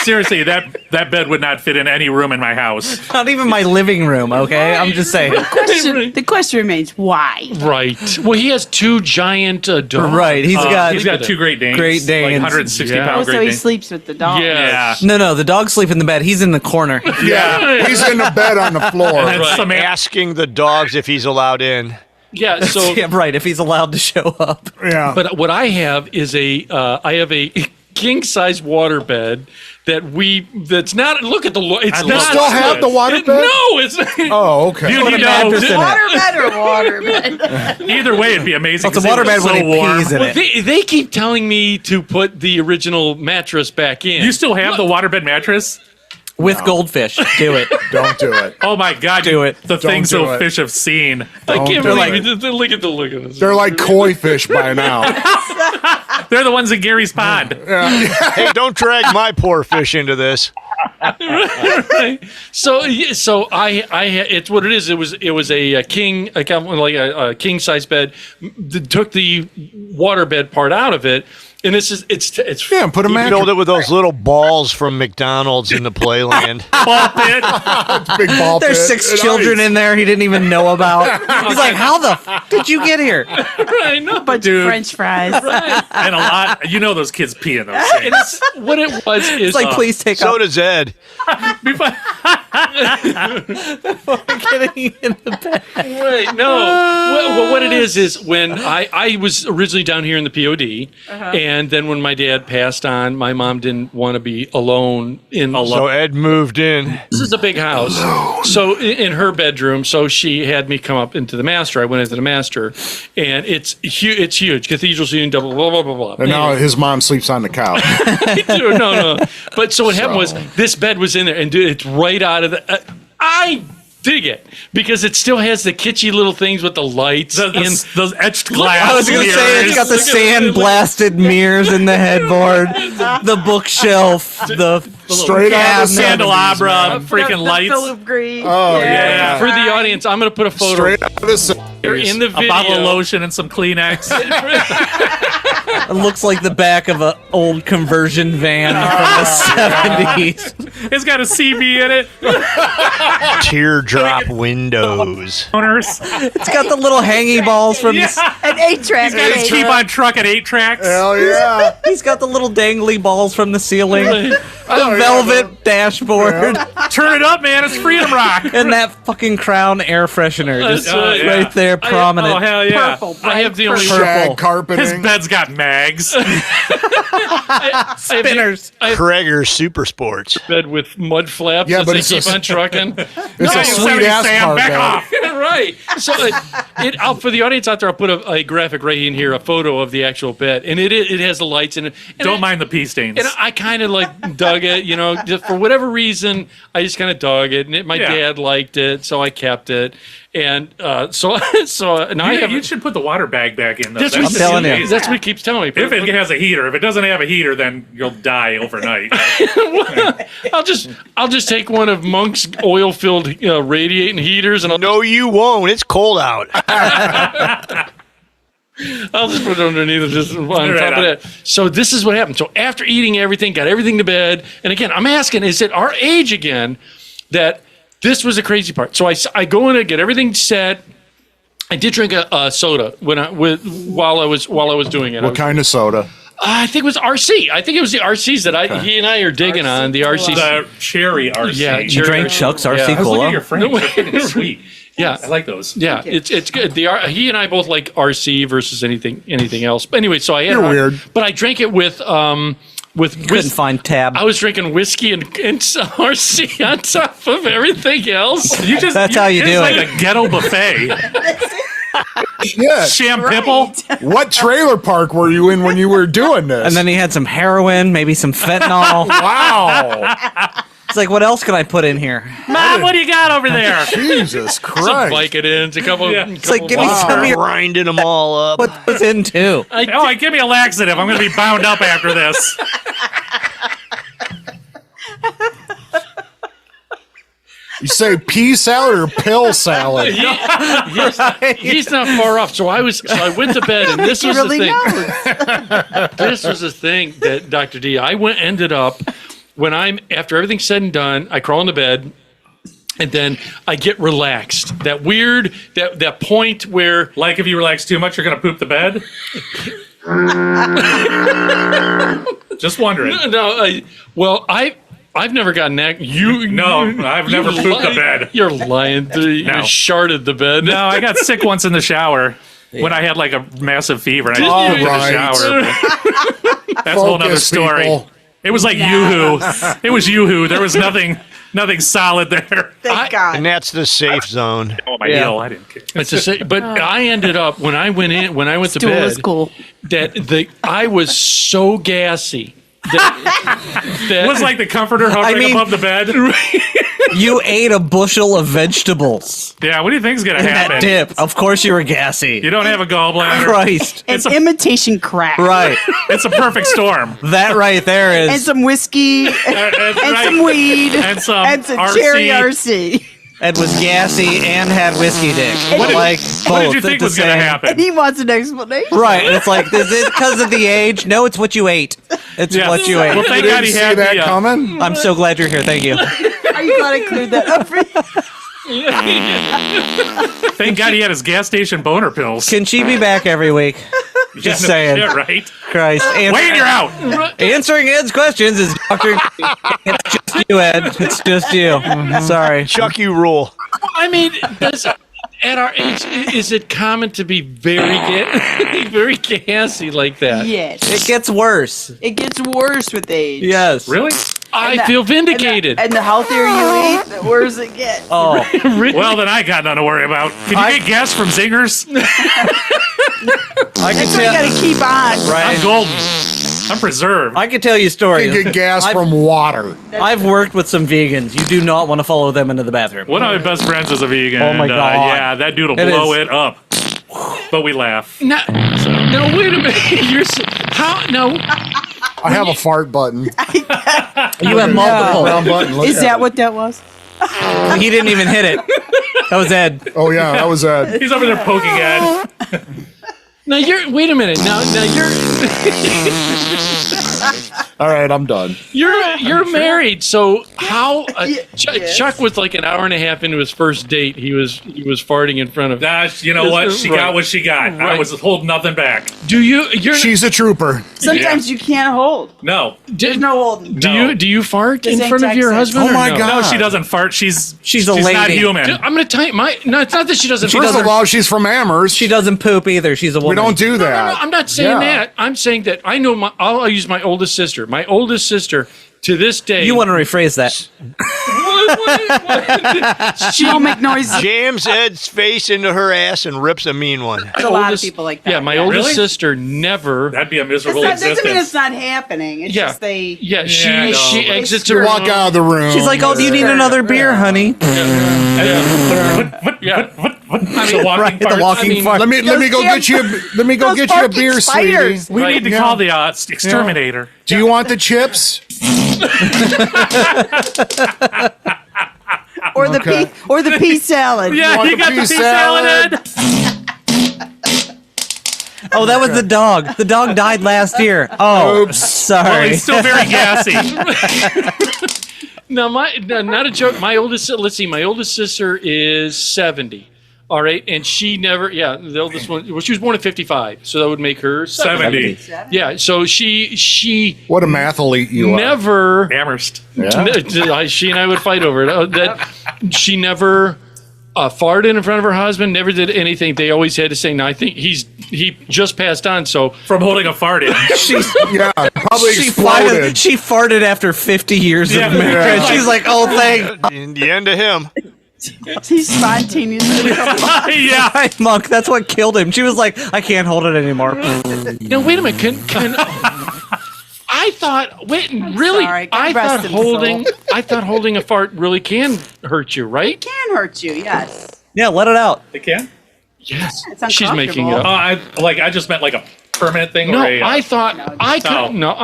Seriously, that bed would not fit in any room in my house. Not even my living room, okay? I'm just saying. The question remains, why? Right. Well, he has 2 giant dogs. Right, he's got 2 Great Danes. Great Danes. Like 160 Yeah. pound Oh, so Great he Danes. sleeps with the dog. Yeah. No, the dogs sleep in the bed. He's in the corner. Yeah. He's in the bed on the floor. And Right. some Asking the dogs if he's allowed in. Yeah. So, Yeah, right, if he's allowed to show up. Yeah. but what I have is I have a king size water bed that's not. Look at the look. It's I not. love still have this. the water bed? No, it's. Oh, okay. You know, mattress in it. Waterbed or waterbed? either way, it'd be amazing. It's a 'cause it was waterbed when so he warm. pees in Well, it. they keep telling me to put the original mattress back in. You still have the waterbed mattress? With goldfish. Do it. Don't do it. Oh my God! Do it. The Don't things do those it. fish have seen. I can't do believe it. it. Look at the look of this. They're like koi fish by now. They're the ones in Gary's pond. Hey, don't drag my poor fish into this. So it's what it is. It was a king, like a king size bed. Took the water bed part out of it, and it's Yeah, put a He mattress. filled it with those little balls from McDonald's in the playland. Ball pit. Big ball There's pit. 6 children in there he didn't even know about. He's like, how the f did you get here? I know, Bunch Dude. of French fries. And a lot. You know those kids pee in those And things. it's, what it was is It's like, please take So up does Ed. getting in the bed. Wait, no. Well, what it is when I was originally down here in the POD, and then when my dad passed on, my mom didn't want to be alone in. So Ed moved in. This is a big house. So in her bedroom, so she had me come up into the master. I went into the master, and it's huge. It's huge. Cathedral ceiling, double, blah blah blah blah. And now his mom sleeps on the couch. No. But so what happened was this bed was in there, and dude, it's right out of the. I dig it because it still has the kitschy little things with the lights Those etched glass. I was going to say, it's got the sand-blasted mirrors in the headboard, the bookshelf, the Straight out of the cabinet. 70s, Candelabra, man. freaking lights. Philip Green. Oh, Yeah. For the audience, I'm going to put a photo Straight out of the here 70s. in the A video. bottle of lotion and some Kleenex. It looks like the back of an old conversion van from the 70s. It's got a CB in it. Teardrop windows. Owners. It's got the little hangy balls from Yeah. the... An 8-track. He's got his keep on truck at 8 tracks. Hell yeah. He's got the little dangly balls from the ceiling. The velvet dashboard. Turn it up, man. It's Freedom Rock. And that fucking Crown air freshener just That's right there, prominent. Oh, hell yeah. Purple. I have the only Shag His carpeting. bed's got mags. Spinners. Krager Super Sports. bed with mud flaps Yeah, as but they it's keep a- on trucking. It's a sweet ass Sam, back carpet. off. Right. So I'll, for the audience out there, I'll put a graphic right in here, a photo of the actual bed, and it has the lights in it. And Don't mind the pee stains. And I kind of like dug it, just for whatever reason. I just kind of dug it, and my Yeah. dad liked it, so I kept it. And so now I have. You should put the water bag back in, though. That's what I'm telling you. That's what he keeps telling me. If it has a heater. If it doesn't have a heater, then you'll die overnight. I'll just take one of Monk's oil-filled radiating heaters, and No, you won't. It's cold out. I'll just put it underneath, just on Right top of on. that. So this is what happened. So after eating everything, got everything to bed, and again, I'm asking, is it our age again that this was the crazy part? So I go in and get everything set. I did drink a soda while I was doing it. What kind of soda? I think it was RC. I think it was the RCs that he and I are digging on. The RCs. The cherry RC. Yeah, You drank Chuck's RC I was looking Cola? at your frames. They're freaking sweet. Yeah, I like those. Yeah, it's good. He and I both like RC versus anything else. But anyway, so I had You're weird. But I drank it with Couldn't find tab. I was drinking whiskey and RC on top of everything else. That's how you it's do like it. a ghetto buffet. Yeah. Sham Pipple. What trailer park were you in when you were doing this? And then he had some heroin, maybe some fentanyl. wow. It's like, what else can I put in here? Mom, what do you got over there? Jesus Some Christ. Vicodins, a couple. Yeah. It's like, give me some of your- Grinding them all up. What was in too? Give me a laxative. I'm going to be bound up after this. You say pea salad or pill salad? He's not far off. So I went to bed, and this was really the thing. This was the thing that Dr. D. Ended up when after everything's said and done, I crawl into bed. And then I get relaxed. That weird, that point where, Like if you relax too much, you're going to poop the bed? Just wondering. I've never gotten that. I've never pooped the bed. You're lying. You sharted the bed. No, I got sick once in the shower when I had like a massive fever and I All just pooped right. in the shower. That's a whole nother Focus, story. people. It was like Yoo-hoo. It was Yoo-hoo. There was nothing solid there. Thank God. And that's the safe zone. Oh, my heel. I didn't care. But I ended up when I went to Stool bed. is cool. I was so gassy. It was like the comforter hovering above the bed. You ate a bushel of vegetables. Yeah, what do you think's going to That happen? dip. Of course you were gassy. You don't have a gallbladder. Christ. An imitation crack. Right. It's a perfect storm. That right there And is. some whiskey. That's And right. some weed. And some RC. cherry RC. Ed was gassy and had whiskey dick. What did- like What did both you at think the was going to same- happen? And he wants an explanation. Right. And it's like, is it because of the age? No, it's what you ate. It's Yeah. what you ate. Well, thank You God didn't he see had that the, coming? I'm so glad you're here. Thank you. Are you glad I cleared that up for you? Thank God he had his gas station boner pills. Can she be back every week? Just saying. Shit, right? Christ. Wayne, you're out. Answering Ed's questions is Dr. It's just you, Ed. It's just you. Sorry. Chuck you rule. I mean, at our age, is it common to be very gassy like that? Yes. It gets worse. It gets worse with age. Yes. Really? I feel vindicated. And the healthier you eat, the worse it gets. Oh. Well, then I got nothing to worry about. Can you get gas from Zingers? I can That's what you gotta keep on. I'm golden. I'm preserved. I can tell you stories. You get gas from water. I've worked with some vegans. You do not want to follow them into the bathroom. One of my best friends is a vegan. Oh my and, God. yeah, that dude will It blow is. it up. But we laugh. No, wait a minute. How? No. I have a fart button. You have multiple. Brown button. Look Is at that it. what that was? He didn't even hit it. That was Ed. Oh yeah, that was He's over there poking at. Now wait a minute. Now All right, I'm done. You're married, so how? Chuck was like an hour and a half into his first date. He was farting in front of. You know what? She got what she got. I was holding nothing back. Do you? She's a trooper. Sometimes you can't hold. No. There's no holding. Do you fart This in ain't front of your Texas. husband? Oh my or no? God. No, she doesn't fart. She's a lady. not human. Dude, I'm gonna tell you No, it's not that she doesn't. First of all, she's from Amherst. She doesn't poop either. She's a woman. We don't do No, that. I'm not saying Yeah. that. I'm saying that I know. I'll use my oldest sister. My oldest sister to this day. You want to rephrase that? She don't make noises. Jams Ed's face into her ass and rips a mean one. There's a lot of people like that. Yeah, my oldest Really? sister never. That'd be a It's miserable not, doesn't mean existence. it's not happening. It's Yeah. just they. Yeah, she Yeah, I know, she but- exits To her walk room. out of the room. She's like, "Oh, do you need another beer, honey?" Yeah. The walking Right, the farts. walking fart. Let me go Those get you. Let me go those get you a barking beer, spiders. sweetie. We need to Yeah. call the exterminator. Do you want the chips? Or the Okay. pea salad. Yeah, want you the got the pea pea salad. Oh, that was the dog. The dog died last year. Oh, Oops. Well, sorry. he's still very gassy. No, not a joke. My oldest, let's see, my oldest sister is 70. All right, and she never, the oldest one. Well, she was born at 55, so that would make her 70. 70. Yeah, so she What a mathlete you are. never. Amherst. She and I would fight over it. That she never farted in front of her husband. Never did anything. They always had to say, "No, I think he just passed on." So From holding a fart in. Yeah, probably She exploded. farted after 50 years Yeah. of marriage. Yeah. She's like, "Oh, thank In the end of him. He's spontaneously. Yeah. God, Monk." That's what killed him. She was like, "I can't hold it anymore." now wait a minute. Can I thought? Wait, really? sorry. God I rest thought his holding. I thought holding a fart really can hurt you, right? Can hurt you, yes. Yeah, let it out. They can? Yes. It's She's making it Oh, up. I just meant like a permanent thing. No, or a, I thought I could. No,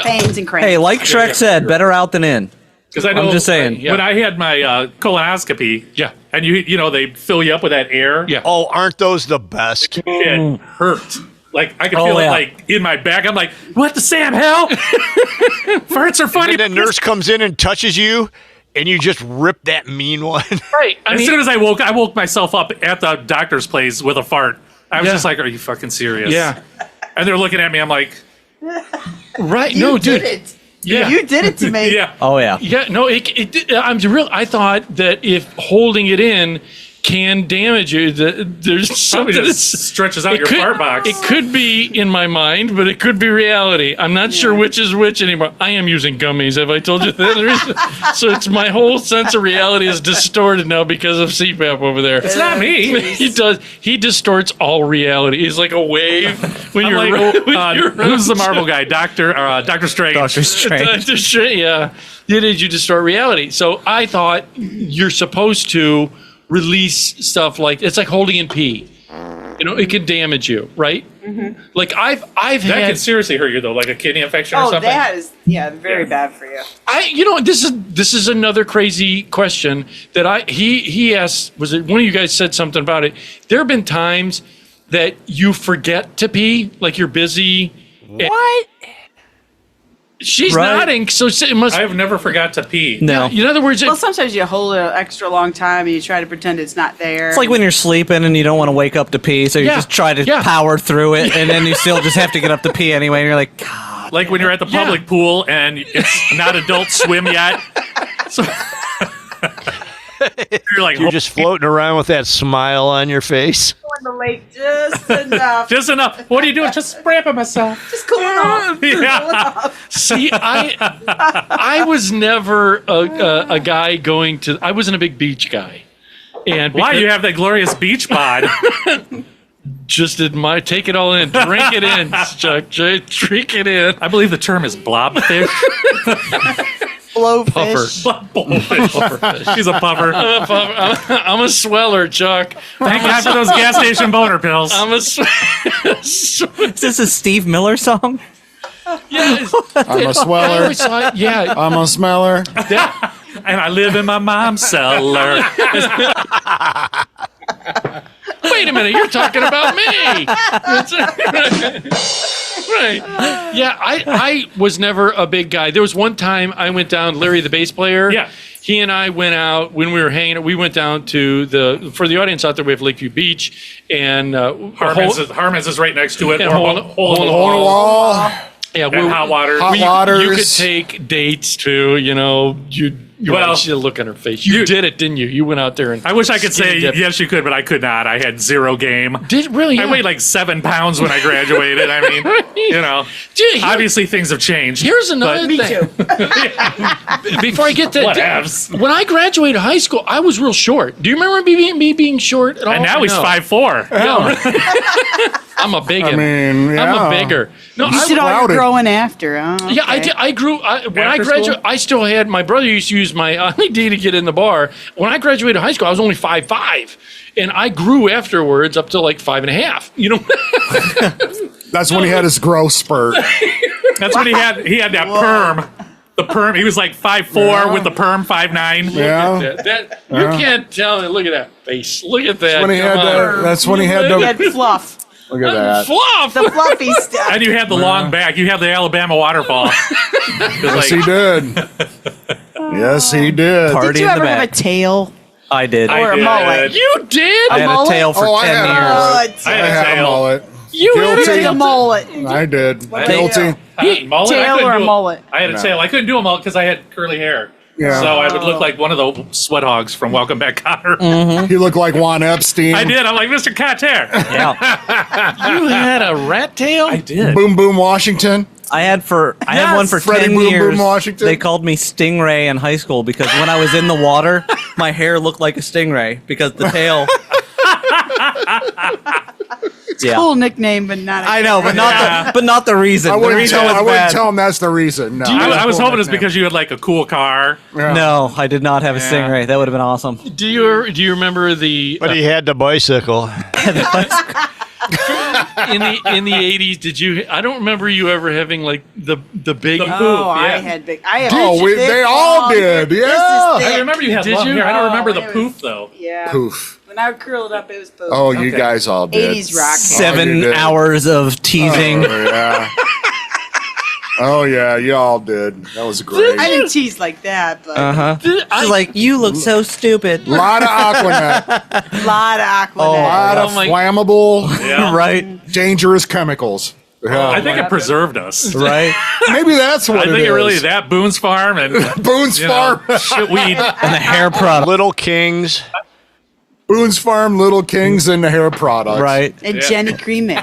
Pains and cramps. Hey, like Shrek said, better out than in. Because I know I'm just saying. when I had my colonoscopy, Yeah. and you know they fill you up with that air. Yeah. Oh, aren't those the best? It hurt. Like I could Oh, feel yeah. it like in my back. I'm like, what the Sam hell? Farts are funny. And the nurse comes in and touches you, and you just rip that mean one. right. As soon as I woke myself up at the doctor's place with a fart. I was Yeah. just like, are you fucking serious? Yeah. And they're looking at me. I'm like, Right. You No, did dude. it. Yeah. You did it to me. yeah. Oh yeah. Yeah. No. I thought that if holding it in can damage you, there's Probably something just that's stretches out It your could- fart box. It could be in my mind, but it could be reality. I'm not sure which is which anymore. I am using gummies. Have I told you that? So it's my whole sense of reality is distorted now because of CPAP over there. It's not me. He does. He distorts all reality. He's like a wave when I'm you're. like, when you're who's the Marvel guy? Doctor Strange. Doctor Strange. Dr. Strange, yeah. You distort reality. So I thought you're supposed to release stuff like it's like holding in pee. You know, it can damage you, right? Mm-hmm. Like I've That had. could seriously hurt you though, like a kidney infection or Oh, something. that is very bad for you. This is another crazy question that he asked. Was it one of you guys said something about it? There have been times that you forget to pee, like you're busy. What? She's Right. nodding, so it must. I've never forgot to pee. No. In other words, Well, sometimes you hold it an extra long time and you try to pretend it's not there. It's like when you're sleeping and you don't want to wake up to pee, so you Yeah, just try to yeah. power through it, and then you still just have to get up to pee anyway. And you're like, God. Like when you're at the public pool and it's not adult swim yet. So you're like, You're just floating around with that smile on your face. in the lake just enough. just enough. What are you doing? Just spramping myself. Just cooling off. Yeah. See, I was never a guy going to. I wasn't a big beach guy, and Why because- you have that glorious beach bod? just admire, take it all in, drink it in, Chuck. Drink it in. I believe the term is blobfish. Blowfish. Blowfish. She's a puffer. I'm a sweller, Chuck. Thank God for those gas station boner pills. I'm a Is this a Steve Miller song? yeah. I'm a sweller. Yeah. I'm a smeller. And I live in my mom's cellar. Wait a minute, you're talking about me. Right. Yeah, I was never a big guy. There was one time I went down, Larry, the bass player. Yeah. He and I went out when we were hanging. We went down to for the audience out there, we have Lakeview Beach, and Harmon's is right next to it. and Or hole in the On a wall. Yeah, And hot water. Hot you could waters. take dates to, Well, see the look on her face. You did it, didn't you? You went out there and I wish I could say skinny dipped. yes, you could, but I could not. I had zero game. Did really? I weighed like 7 pounds when I graduated. I mean, Dude, obviously things have changed. Here's another Me thing. too. Before I get to Whatevs. when I graduated high school, I was real short. Do you remember me being short at all? And now he's No. 5'4". I'm a big. I mean, I'm yeah. a bigger. No, You I did all your sprouted. growing after. Oh, Yeah, I okay. did. I grew. When I After graduated, school? I still had. My brother used to use my ID to get in the bar. When I graduated high school, I was only 5'5", and I grew afterwards up to like 5.5. That's when he had his growth spurt. That's when he had that perm. The perm. He was like 5'4" with the perm 5'9". Yeah. You can't tell. Look at that face. Look at that. When he had Come on. that, that's when he had He the. had fluff. Look at that. Fluff. The fluffy stuff. And you had the long back. You had the Alabama waterfall. Yes, he did. Yes, he did. Party Did you in the ever have a back. tail? I did. Or a did. mullet? You did. I had a mullet? tail for Oh, I 10 had a years. mullet. I I had a had a tail. mullet. You had a Guilty. Take a mullet. I did. Guilty. Mullet? I Tail couldn't or a do mullet? I had a tail. I couldn't do a mullet because I had curly hair. Yeah. So I would look like one of the sweat hogs from Welcome Back, Kotter. He looked like Juan Epstein. I did. I'm like Mr. Kotter. Yeah. You had a rat tail. I did. Boom Boom Washington. I had one for Freddie 10 Boom Boom years. Washington. They called me Stingray in high school because when I was in the water, my hair looked like a stingray because the tail. Yeah. Cool nickname, but not. I know, but not the reason. I The wouldn't reason tell. was I wouldn't bad. tell him that's the reason. No. I was hoping it's nickname. because you had like a cool car. Yeah. No, I did not have a stingray. That would have been awesome. Do you remember the But he had the bicycle. in the 80s? Did you? I don't remember you ever having like the big. Oh, I yeah. had big. I had. Oh, big, they all long did. hair. Yeah. This is I thick. remember you had Did long you? hair. I don't remember Oh, the it was- poof though. Yeah. Poof. When I would curl it up, it was poof. Oh, you Okay. guys all did. 80s rock. you 7 did. hours of teasing. Oh, yeah. Oh yeah, you all did. That was great. I didn't tease like that, but She's like, you look so stupid. A lot of Aquanet. a lot of Aquanet. A lot of flammable, Yeah. Right? dangerous chemicals. Yeah. I think it preserved us. Right? Maybe that's what I think it it really is. that Boone's Farm and Boone's Farm. shitweed. And the hair product. Little Kings. Boone's Farm, Little Kings, and the hair products. Right? And Jenny Cream Ale.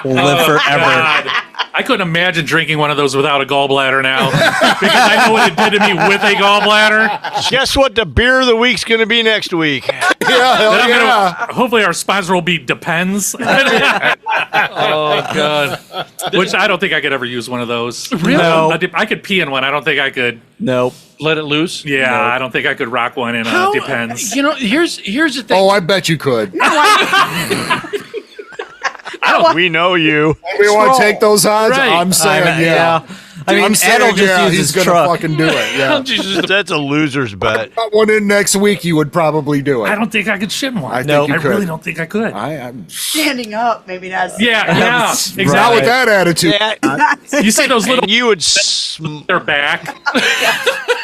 Will live forever. God. I couldn't imagine drinking one of those without a gallbladder now because I know what it did to me with a gallbladder. Guess what the beer of the week's going to be next week? Yeah, hell Then I'm yeah. gonna, hopefully our sponsor will be Depends, Oh God. which I don't think I could ever use one of those. Really? No. I could pee in one. I don't think I could. Nope. Let it loose. Yeah, I don't think I could rock one in How- Depends. Here's the thing. Oh, I bet you could. We know you. We want to take those odds? Right. I'm saying yeah. I mean, I'm Ed saying will just yeah, use he's his going to truck. fucking do it. Yeah. That's a loser's bet. Got one in next week, you would probably do it. I don't think I could shit in one. I think Nope. you I could. really don't think I could. I'm Standing up, maybe not. Yeah, not exactly. with that attitude. You see those little And you would their back.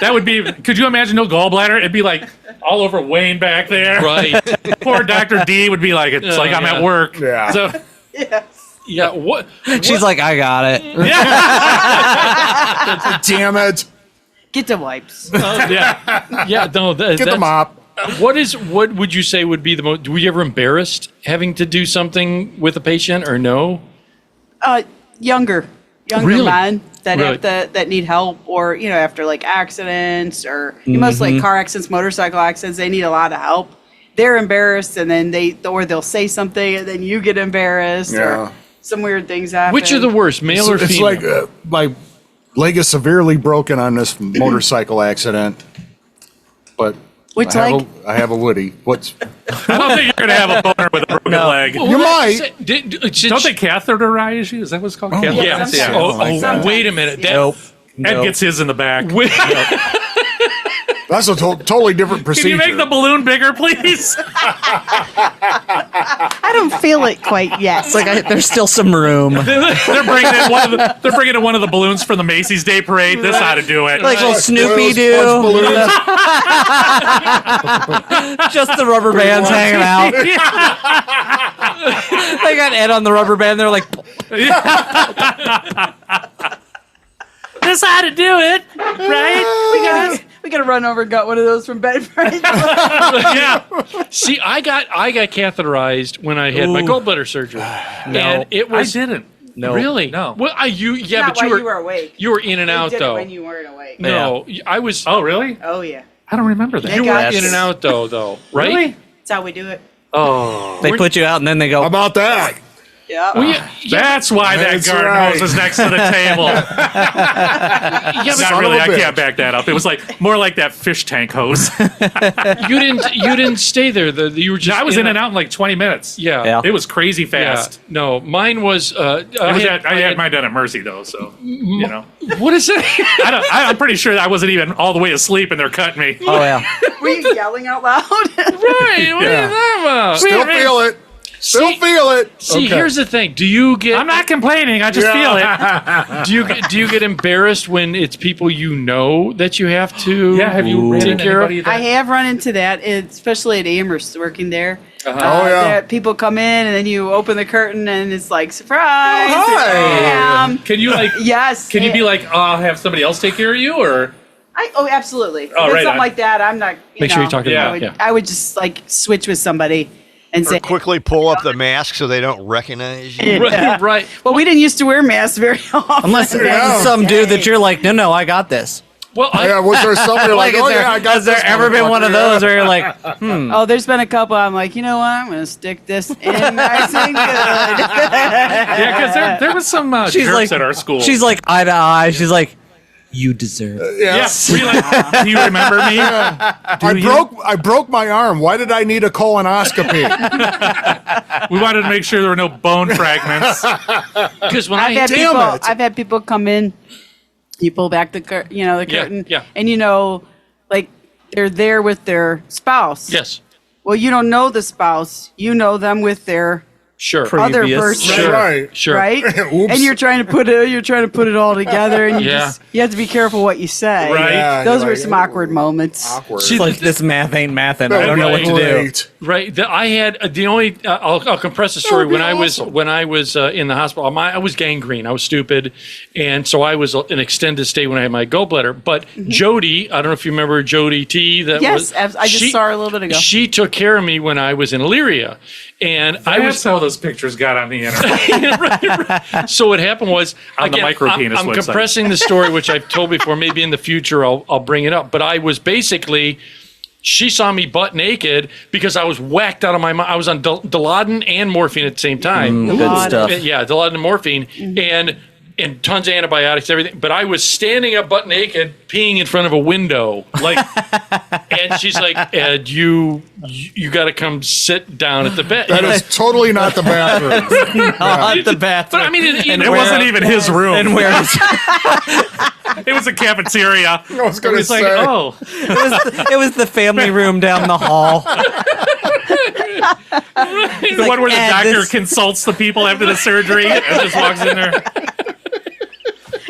That would be. Could you imagine no gallbladder? It'd be like all over Wayne back there. Right. Poor Dr. D would be like, it's like I'm yeah. at work. Yeah. So Yeah. What? She's like, I got it. Damn it. Get the wipes. yeah. Yeah. No. Get the that's- mop. What would you say would be the most? Were you ever embarrassed having to do something with a patient or no? Younger Really? men that Really? have that need help, or after like accidents or mostly like car accidents, motorcycle accidents, they need a lot of help. They're embarrassed, and then they'll say something, and then you get embarrassed, Yeah. or some weird things happen. Which are the worst, male or It's female? like my leg is severely broken on this motorcycle accident. But Which I have leg? I have a Woody. What's I don't think you're gonna have a boner with a broken leg. You might. Don't they catheterize you? Is that what it's called? Yeah. Catheterize? Oh, wait a minute. That, Nope. Ed gets his in the back. That's a totally different Can procedure. you make the balloon bigger, please? I don't feel it quite yet. It's like there's still some room. They're bringing in one of the balloons for the Macy's Day Parade. This ought to do it. Like little Snoopy Doo. Just the rubber bands hanging out. They got Ed on the rubber band. They're like, this ought to do it, right? We gotta run over and got one of those from Bedford. Yeah. See, I got catheterized when I had my gallbladder surgery, and it was I didn't. no. really No. Well, Not but you while were you were awake. you were in and They out did it though. when you weren't awake. No, I was. Oh, really? Oh yeah. I don't remember that. They You were got- in and out though, right? Really? That's how we do it. Oh. They put you out and then they go, How about that? Yeah. Well, That's why That's that garden right. hose is next to the table. yeah, Not Son really. of a I can't bitch. back that up. It was like more like that fish tank hose. but you didn't stay there. You were just. I was in and out in like 20 minutes. Yeah. Yeah. It was crazy Yeah. fast. No, mine was. I had mine done at Mercy though, so you know. What is it? I'm pretty sure I wasn't even all the way asleep and they're cutting me. oh yeah. Were you yelling out loud? Right. What are you talking about? Still feel it. Still See- feel it. See, Okay. here's the thing. Do you get? I'm not complaining. I just feel it. Do you get embarrassed when it's people you know that you have to? Yeah. Have you ran take into care of? anybody I that? have run into that, especially at Amherst working there. Oh, yeah. that people come in and then you open the curtain and it's like surprise. Oh, hi. Here I am. Can you like? Yes. Can you be like, oh, I'll have somebody else take care of you, or? Absolutely. Oh, If it's right something on. like that, I'm not. Make sure you're talking Yeah. about. I would just like switch with somebody and Or say quickly pull up the mask so they don't recognize you. Right. Right. Well, we didn't used to wear masks very often. Unless it's some dude that you're like, no, I got this. Well, Yeah, was there somebody like, oh yeah, I got has there this ever been one of motherfucker, those yeah. where you're like, Oh, there's been a couple. I'm like, you know what? I'm gonna stick this in nice and good. Yeah, because there was some she's jerks like, at our school. she's like eye to eye. She's like, you deserve it. yeah. Were you like, do you remember me? I broke my arm. Why did I need a colonoscopy? We wanted to make sure there were no bone fragments. because when I've I had people come in. You pull back the the Yeah, curtain, yeah. and like they're there with their spouse. yes, Well, you don't know the spouse. You know them with their sure, other Previous. person, sure, Right. sure. right? Oops. And you're trying to put it all together, and Yeah. you have to be careful what you say. Right. Yeah, Those you're were like, some awkward moments. Awkward. She's like, this math ain't mathin'. I don't know what to do. Great. Right. I had the only. I'll compress the story. That would When be I was awesome. in the hospital, I was gangrene. I was stupid, and so I was an extended stay when I had my gallbladder. But Jody, I don't know if you remember Jody T. That Yes, was, I just saw her a little bit ago. She took care of me when I was in Illyria, and I was. how those pictures got on the internet. So what happened was On the Micropenis I'm website. compressing the story, which I've told before. Maybe in the future I'll bring it up. But I was basically, she saw me butt naked because I was whacked out of my mind. I was on Dilaudid and morphine at the same time. Good stuff. Yeah, Dilaudid and morphine, and tons of antibiotics, everything. But I was standing up butt naked, peeing in front of a window, like. And she's like, Ed, you got to come sit down at the bed. That is totally not the bathroom. Not the bathroom. But I mean, It wasn't even his room. And where is It was a cafeteria. I was going to It's like, say. oh, it was the family room down the hall. the one where the "Ed, doctor this-" consults the people after the surgery and just walks in there.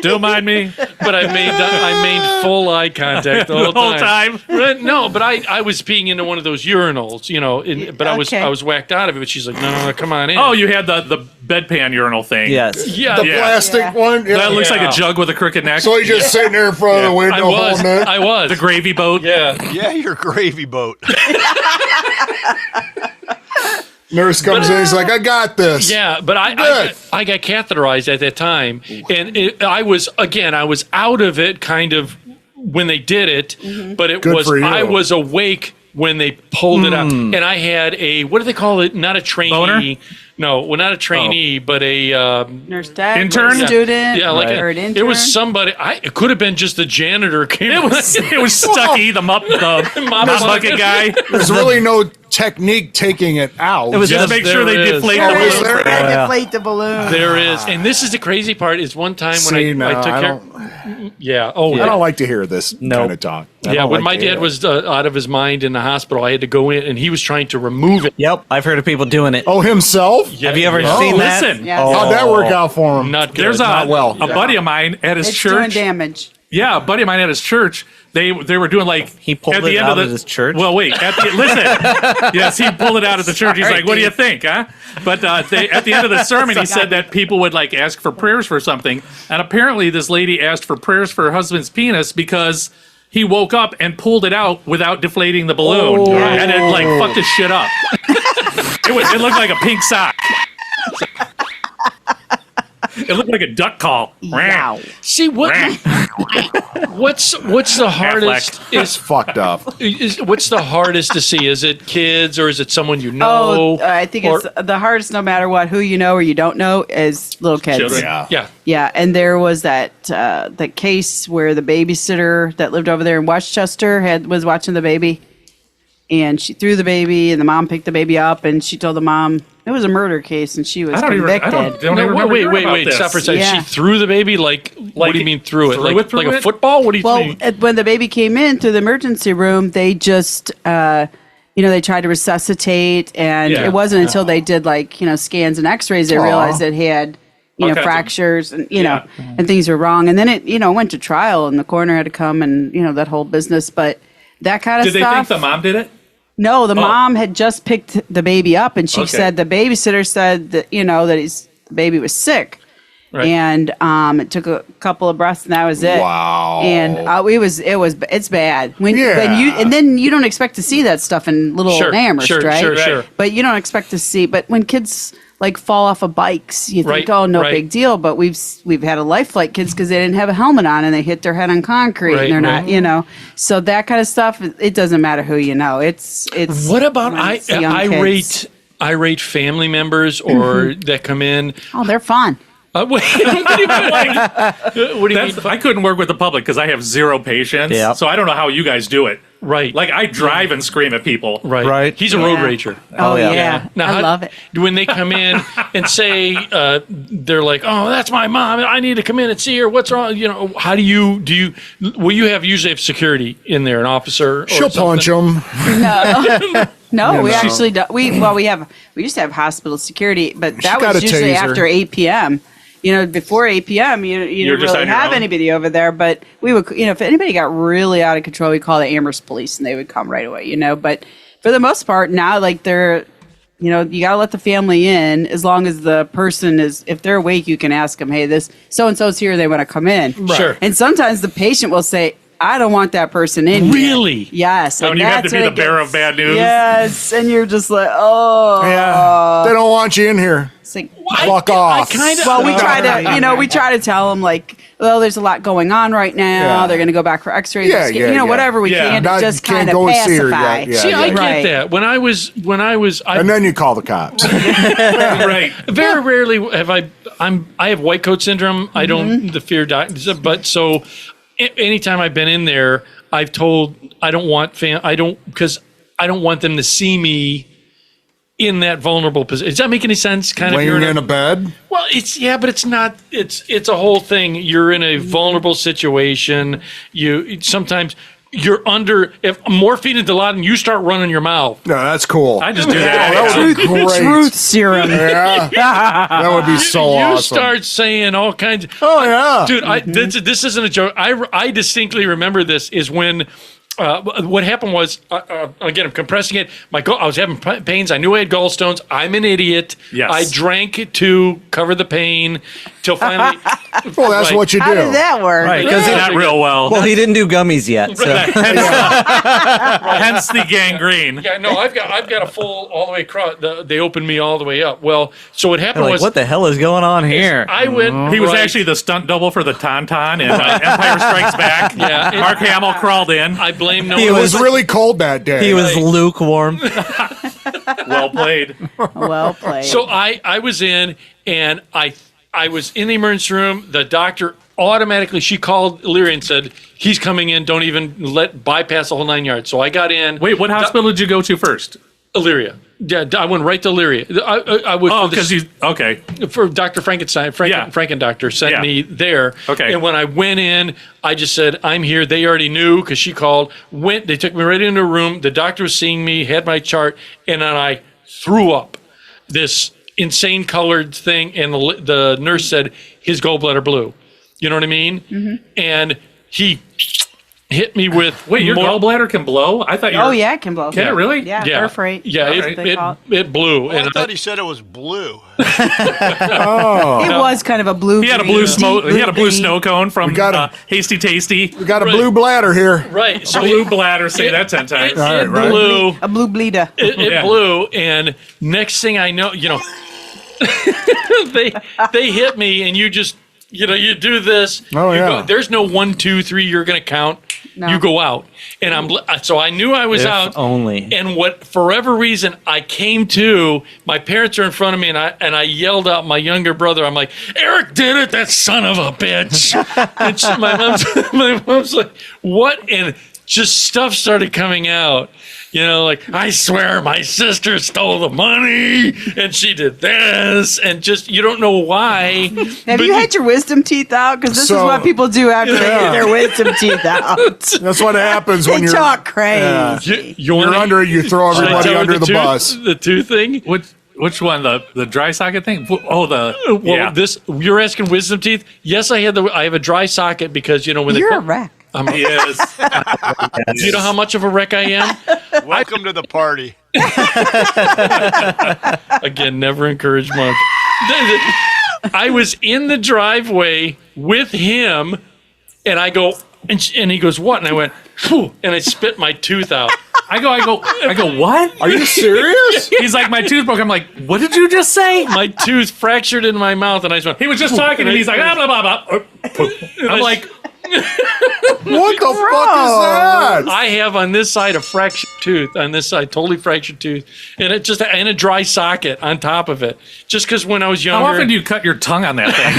Don't mind me. But I made full eye contact the The whole time. Right? No, but I was peeing into one of those urinals, but Okay. I was whacked out of it. But she's like, no, come on in. Oh, you had the bedpan urinal thing. Yes. yeah, The yeah. plastic Yeah. one. Yeah. That looks like Yeah. a jug with a crooked neck. So he's just sitting there in front of the window holding it. I was. The gravy boat. Yeah. Yeah, your gravy boat. Nurse comes in. He's like, I got this. Yeah, but I got catheterized at that time, and I was out of it kind of when they did it, but Good for you. I was awake when they pulled it up, and I had a, what do they call it? Not a trainee. Boner? No, well, not a trainee, but a Nurse tech, Intern? student, yeah, like or an intern. it was somebody. It could have been just the janitor. Came It was Stucky, the mop bucket guy. There's really no technique taking it out. It was Just the- make sure they there is. deflate Oh, the is balloon. there? Deflate the balloon. There is, and this is the crazy part. Is one time when See, I no, took I care. don't. Yeah. Oh, I don't like to hear this kind of talk. Yeah, when my dad was out of his mind in the hospital, I had to go in, and he was trying to remove it. Yep, I've heard of people doing it. Oh, himself? Have you ever seen that? Listen, How'd that work out for him? Not good. there's Not well. a buddy of mine at his It's doing church. damage. Yeah, a buddy of mine at his church. They were doing like He pulled at the it end out of of his church? Well, wait. Listen. Yes, he pulled it out of the church. He's Sorry, like, "What do you dude. think, huh?" But at the end of the sermon, he said that people would like ask for prayers for something, and apparently this lady asked for prayers for her husband's penis because he woke up and pulled it out without deflating the balloon, and it like fucked his shit up. It looked like a pink sock. It looked like a duck call. Wow. See what's the hardest It's fucked up. what's the hardest to see? Is it kids or is it someone you know? Oh, I think Or- it's the hardest, no matter what, who you know or you don't know, is little kids. Children. Yeah. Yeah. Yeah, and there was that case where the babysitter that lived over there in Westchester was watching the baby, and she threw the baby, and the mom picked the baby up, and she told the mom it was a murder case, and she was convicted. don't No, even remember wait, hearing about wait. this. Stop for a second. Yeah. She threw the baby like what do you mean threw it? threw Like it through like a it? football? What do you Well, mean? when the baby came in through the emergency room, they just, they tried to resuscitate, and Yeah. it wasn't until they did scans and X-rays they realized it had, All kinds of- fractures and and things were wrong. And then it, went to trial, and the coroner had to come and that whole business. But that kind of Did they stuff. think the mom did it? No, the mom had just picked the baby up, and she Okay. said the babysitter said that that the baby was sick, Right. and it took a couple of breaths, and that was it. Wow. And it's bad when Yeah. then you don't expect to see that stuff in little Sure, Amherst, sure, right? sure, sure. But you don't expect to see. But when kids fall off of bikes, you think, Right, oh, no right. big deal. But we've had a life flight kids because they didn't have a helmet on and they hit their head on concrete, Right, and they're right. not, So that kind of stuff, it doesn't matter who you know. It's What about it's young kids. irate family members or that come in? Oh, they're fun. Wait, what do you mean? What do you mean? I couldn't work with the public because I have zero patience. Yep. So I don't know how you guys do it. Right. Like I drive and scream at people. Right. Right. He's a road Yeah. rager. Oh, yeah. yeah. Now, I love it. When they come in and say they're like, "Oh, that's my mom. I need to come in and see her. What's wrong?" How do you Will you usually have security in there, an officer? Or She'll punch him. No, we know. actually do. We used to have hospital security, but that got was a usually taser. after 8 p.m. Before 8 p.m., you You're didn't just really on your have own? anybody over there. But we would, if anybody got really out of control, we call the Amherst police, and they would come right away. But for the most part, now they're, you gotta let the family in as long as the person is. If they're awake, you can ask them, "Hey, this so and so's here. They want to come in." Sure. And sometimes the patient will say, "I don't want that person in." here." Really? Yes. Oh, and you have to that's be when the it bearer gets- of bad news? Yes, and you're just like, oh. Yeah. They don't want you in here. It's like, Fuck off. well, we try to, we try to tell them well, there's a lot going on right now. Yeah. They're going to go back for X-rays, Yeah, yeah, whatever we Yeah. can to Not- just can't kind of go and see her pacify. yet. Yeah, See, I yeah. get Right. that. When I was, And then you call the cops. Right. very rarely have I have white coat syndrome. I don't the fear doctors, but so anytime I've been in there, I've told I don't want because I don't want them to see me in that vulnerable position. Does that make any sense? Kind Laying of in a bed. well, but it's not. It's a whole thing. You're in a vulnerable situation. Sometimes you're under if morphine and Dilaudid, you start running your mouth. No, that's cool. I just do that. that would be great. Truth serum. Yeah. That would be so you awesome. start saying all kinds. Oh, yeah. Dude, this isn't a joke. I distinctly remember this is when. What happened was, again, I'm compressing it. I was having pains. I knew I had gallstones. I'm an idiot. Yes. I drank to cover the pain till finally. Well, that's what you do. How did that work? Right, Because because not real well. well, he didn't do gummies yet. So. Hence the gangrene. Yeah, no, I've got a full all the way across. They opened me all the way up. Well, so what happened Like, was what the hell is going on here? I went. He was right- actually the stunt double for the Tauntaun in Empire Strikes Back. Yeah. Mark Hamill crawled in. I blame no He one. It was really cold that day. He was lukewarm. Well played. Well played. So I was in and I was in the emergency room. The doctor automatically she called Illyria and said he's coming in. Don't even bypass the whole 9 yards. So I got in. Wait, what hospital did you go to first? Illyria. Yeah, I went right to Leary. I would. Oh, because you okay for Dr. Frankenstein. Franken doctor sent me there. Okay. And when I went in, I just said, "I'm here." They already knew because she called. They took me right into a room. The doctor was seeing me, had my chart, and then I threw up this insane colored thing, and the nurse said his gallbladder blew. You know what I mean? Mm-hmm. And he hit me with your gallbladder can blow? I thought you were... Oh, yeah, it can blow. Can it really? Yeah, air freight. Yeah, it blew. I thought he said it was blue. It was kind of a blue. He had a blue smoke. He had a blue snow cone from Hasty Tasty. We got a blue bladder here. Right. So blue bladder. Say that 10 times. It blew. A blue bleeder. It blew, and next thing I know, they hit me, and you just you do this. Oh, yeah. There's no 1, 2, 3. You're gonna count. No. You go out, and so I knew I was If out. only. And for whatever reason, I came to. My parents are in front of me, and I yelled out my younger brother. I'm like, Eric did it, that son of a bitch. And my mom's like, what? And just stuff started coming out. Like, I swear my sister stole the money and she did this, and just, you don't know why. Have you had your wisdom teeth out? Because this is what people do after they get their wisdom teeth out. That's what happens when They you're talk crazy. you're under it. You throw everybody under the bus. The tooth thing? Which one? The dry socket thing? You're asking wisdom teeth? Yes, I have a dry socket because, when You're a wreck. He is. Do you know how much of a wreck I am? Welcome to the party. Again, never encourage Monk. I was in the driveway with him, and I go, and he goes, what? And I went, phew, and I spit my tooth out. I go, what? Are you serious? He's like, my tooth broke. I'm like, what did you just say? My tooth fractured in my mouth, and I just went, he was just talking, and he's like, blah, blah, blah, blah. I'm like, what the fuck is that? I have on this side a fractured tooth, on this side, totally fractured tooth, and and a dry socket on top of it. Just because when I was younger. How often do you cut your tongue on that thing?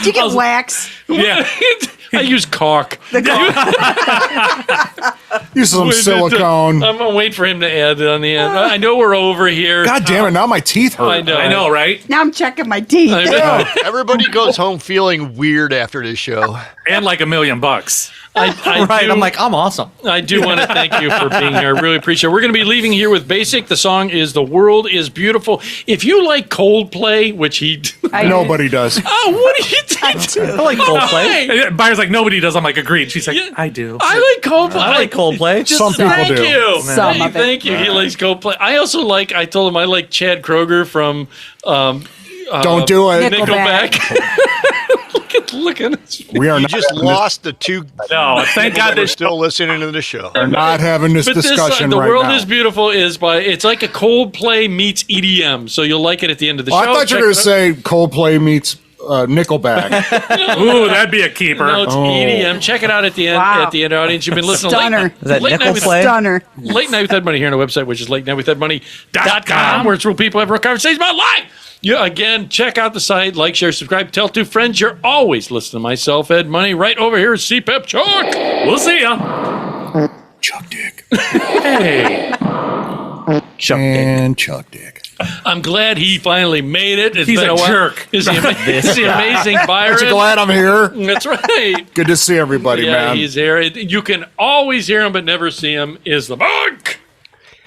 Do you get wax? Yeah. I use caulk. Use some silicone. I'm gonna wait for him to add it on the end. I know we're over here. God damn it! Now my teeth hurt. I know, right? Now I'm checking my teeth. I know. Everybody goes home feeling weird after this show. And like $1 million. I'm like, I'm awesome. I do want to thank you for being here. I really appreciate it. We're going to be leaving here with Basic. The song is The World is Beautiful. If you like Coldplay, which nobody does. Oh, what do you think? I like Coldplay. Byron's like, nobody does. I'm like, agreed. She's like, I do. I like Coldplay. I like Coldplay. Some people Thank do. you. Some of it. Thank you. He likes Coldplay. I also I told him I like Chad Kroger from Don't do it. Nickelback. Look at us. We are You not just having lost the two. No, thank God they're they're still listening to the show. We're not having this But discussion The right World now. is Beautiful it's like a Coldplay meets EDM, so you'll like it at the end of the show. I thought you were going to say Coldplay meets Nickelback. Ooh, that'd be a keeper. No, it's EDM. Check it out at the end. Wow. At the end, audience, you've been listening. Stunner. Is that Late Night with Nickelplay? Stunner. Late Night with Ed Money here on our website, which is latenightwithedmoney.com, where it's real people have real conversations about life. Again, check out the site, like, share, subscribe, tell 2 friends. You're always listening to myself, Ed Money, right over here at CPEP Chuck. We'll see ya. Chuck Dick. Hey. Chuck Dick. I'm glad he finally made it. It's He's been a while. jerk. Is the amazing Byron? Aren't you glad I'm here? That's right. Good to see everybody, Yeah, man. he's here. You can always hear him but never see him. Is the Monk.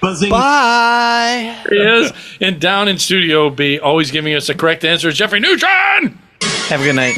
Bye. He is. And down in Studio B, always giving us the correct answer, is Jeffrey Neutron. Have a good night.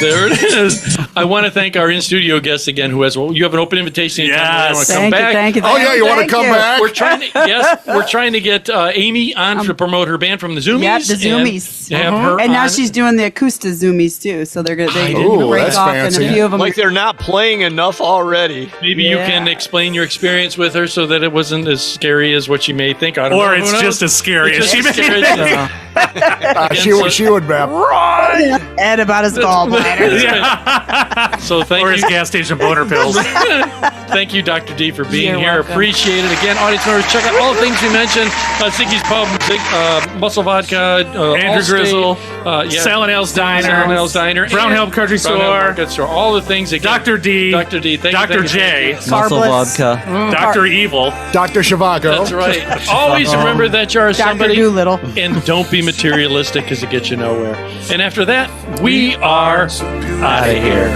There it is. I want to thank our in-studio guest again, who has. You have an open invitation. Yes. You want to come back? Thank you. Oh, yeah, you want to come back? We're trying to. Yes, we're trying to get Amy on to promote her band from the Zoomies. Yep, the Zoomies. And have her And now on. she's doing the acoustic Zoomies too, so they Ooh, break that's off fancy. and a few of them. Like they're not playing enough already. Maybe you can explain your experience with her so that it wasn't as scary as what you may think. I don't know. Or Who it's knows? just as scary as It's she just made as it. scary as- She would have. Right. And about his gallbladder. So thank Or you. his gas station boner pills. Thank you, Dr. D, for being You're here. welcome. Appreciate it. Again, audience members, check out all the things we mentioned. Ziggy's Pub, Muscle Vodka, Andrew Allstate, Grizzle, yeah, Salonel's Diner, Salonel's Diner, Brown and Hill Country Brown Hill Store, Market Store, all the things. Again, Dr. D, Dr. D, thank Dr. you, J, Muscle Carbless. vodka. Dr. Evil. Dr. Zhivago. That's right. Always remember that you are Dr. somebody. Doolittle. And don't be materialistic because it gets you nowhere. And after that, we are out of here.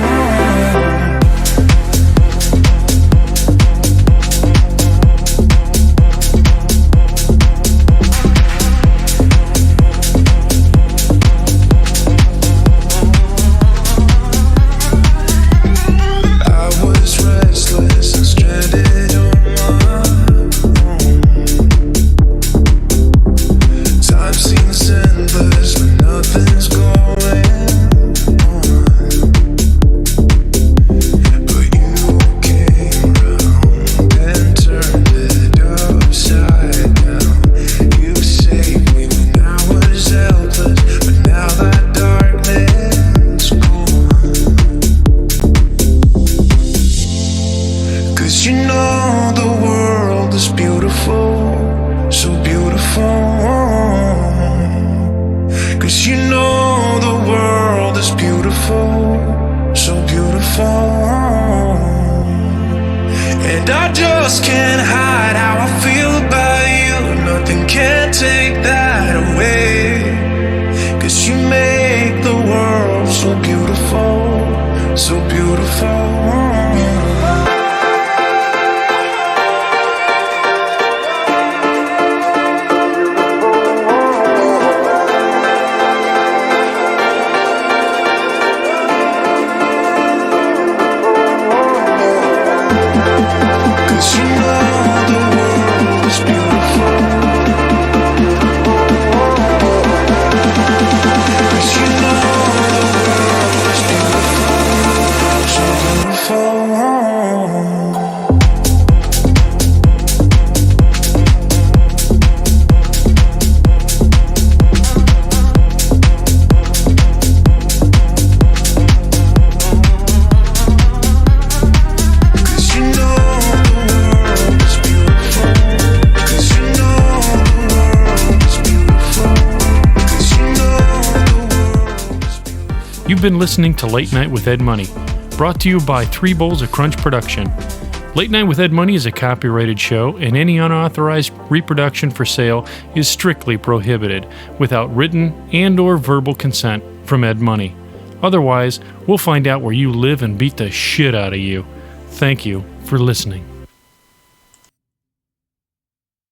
I was restless and stranded on my own. Time seems endless when nothing's going on. But you came round and turned it upside down. You saved me when I was helpless, but now that darkness gone. 'Cause you know the world is beautiful, so beautiful. 'Cause you know the world is beautiful, so beautiful. And I just can't hide how I feel about you. Nothing can take that away. 'Cause you make the world so beautiful, so beautiful. Cause you know the world is beautiful. Cause you know the world is beautiful, so beautiful. Cause you know the world is beautiful. Cause you know the world is beautiful. Cause you know the world is beautiful. You've been listening to Late Night with Ed Money, brought to you by 3 Bowls of Crunch Production. Late Night with Ed Money is a copyrighted show, and any unauthorized reproduction for sale is strictly prohibited without written and/or verbal consent from Ed Money. Otherwise, we'll find out where you live and beat the shit out of you. Thank you for listening.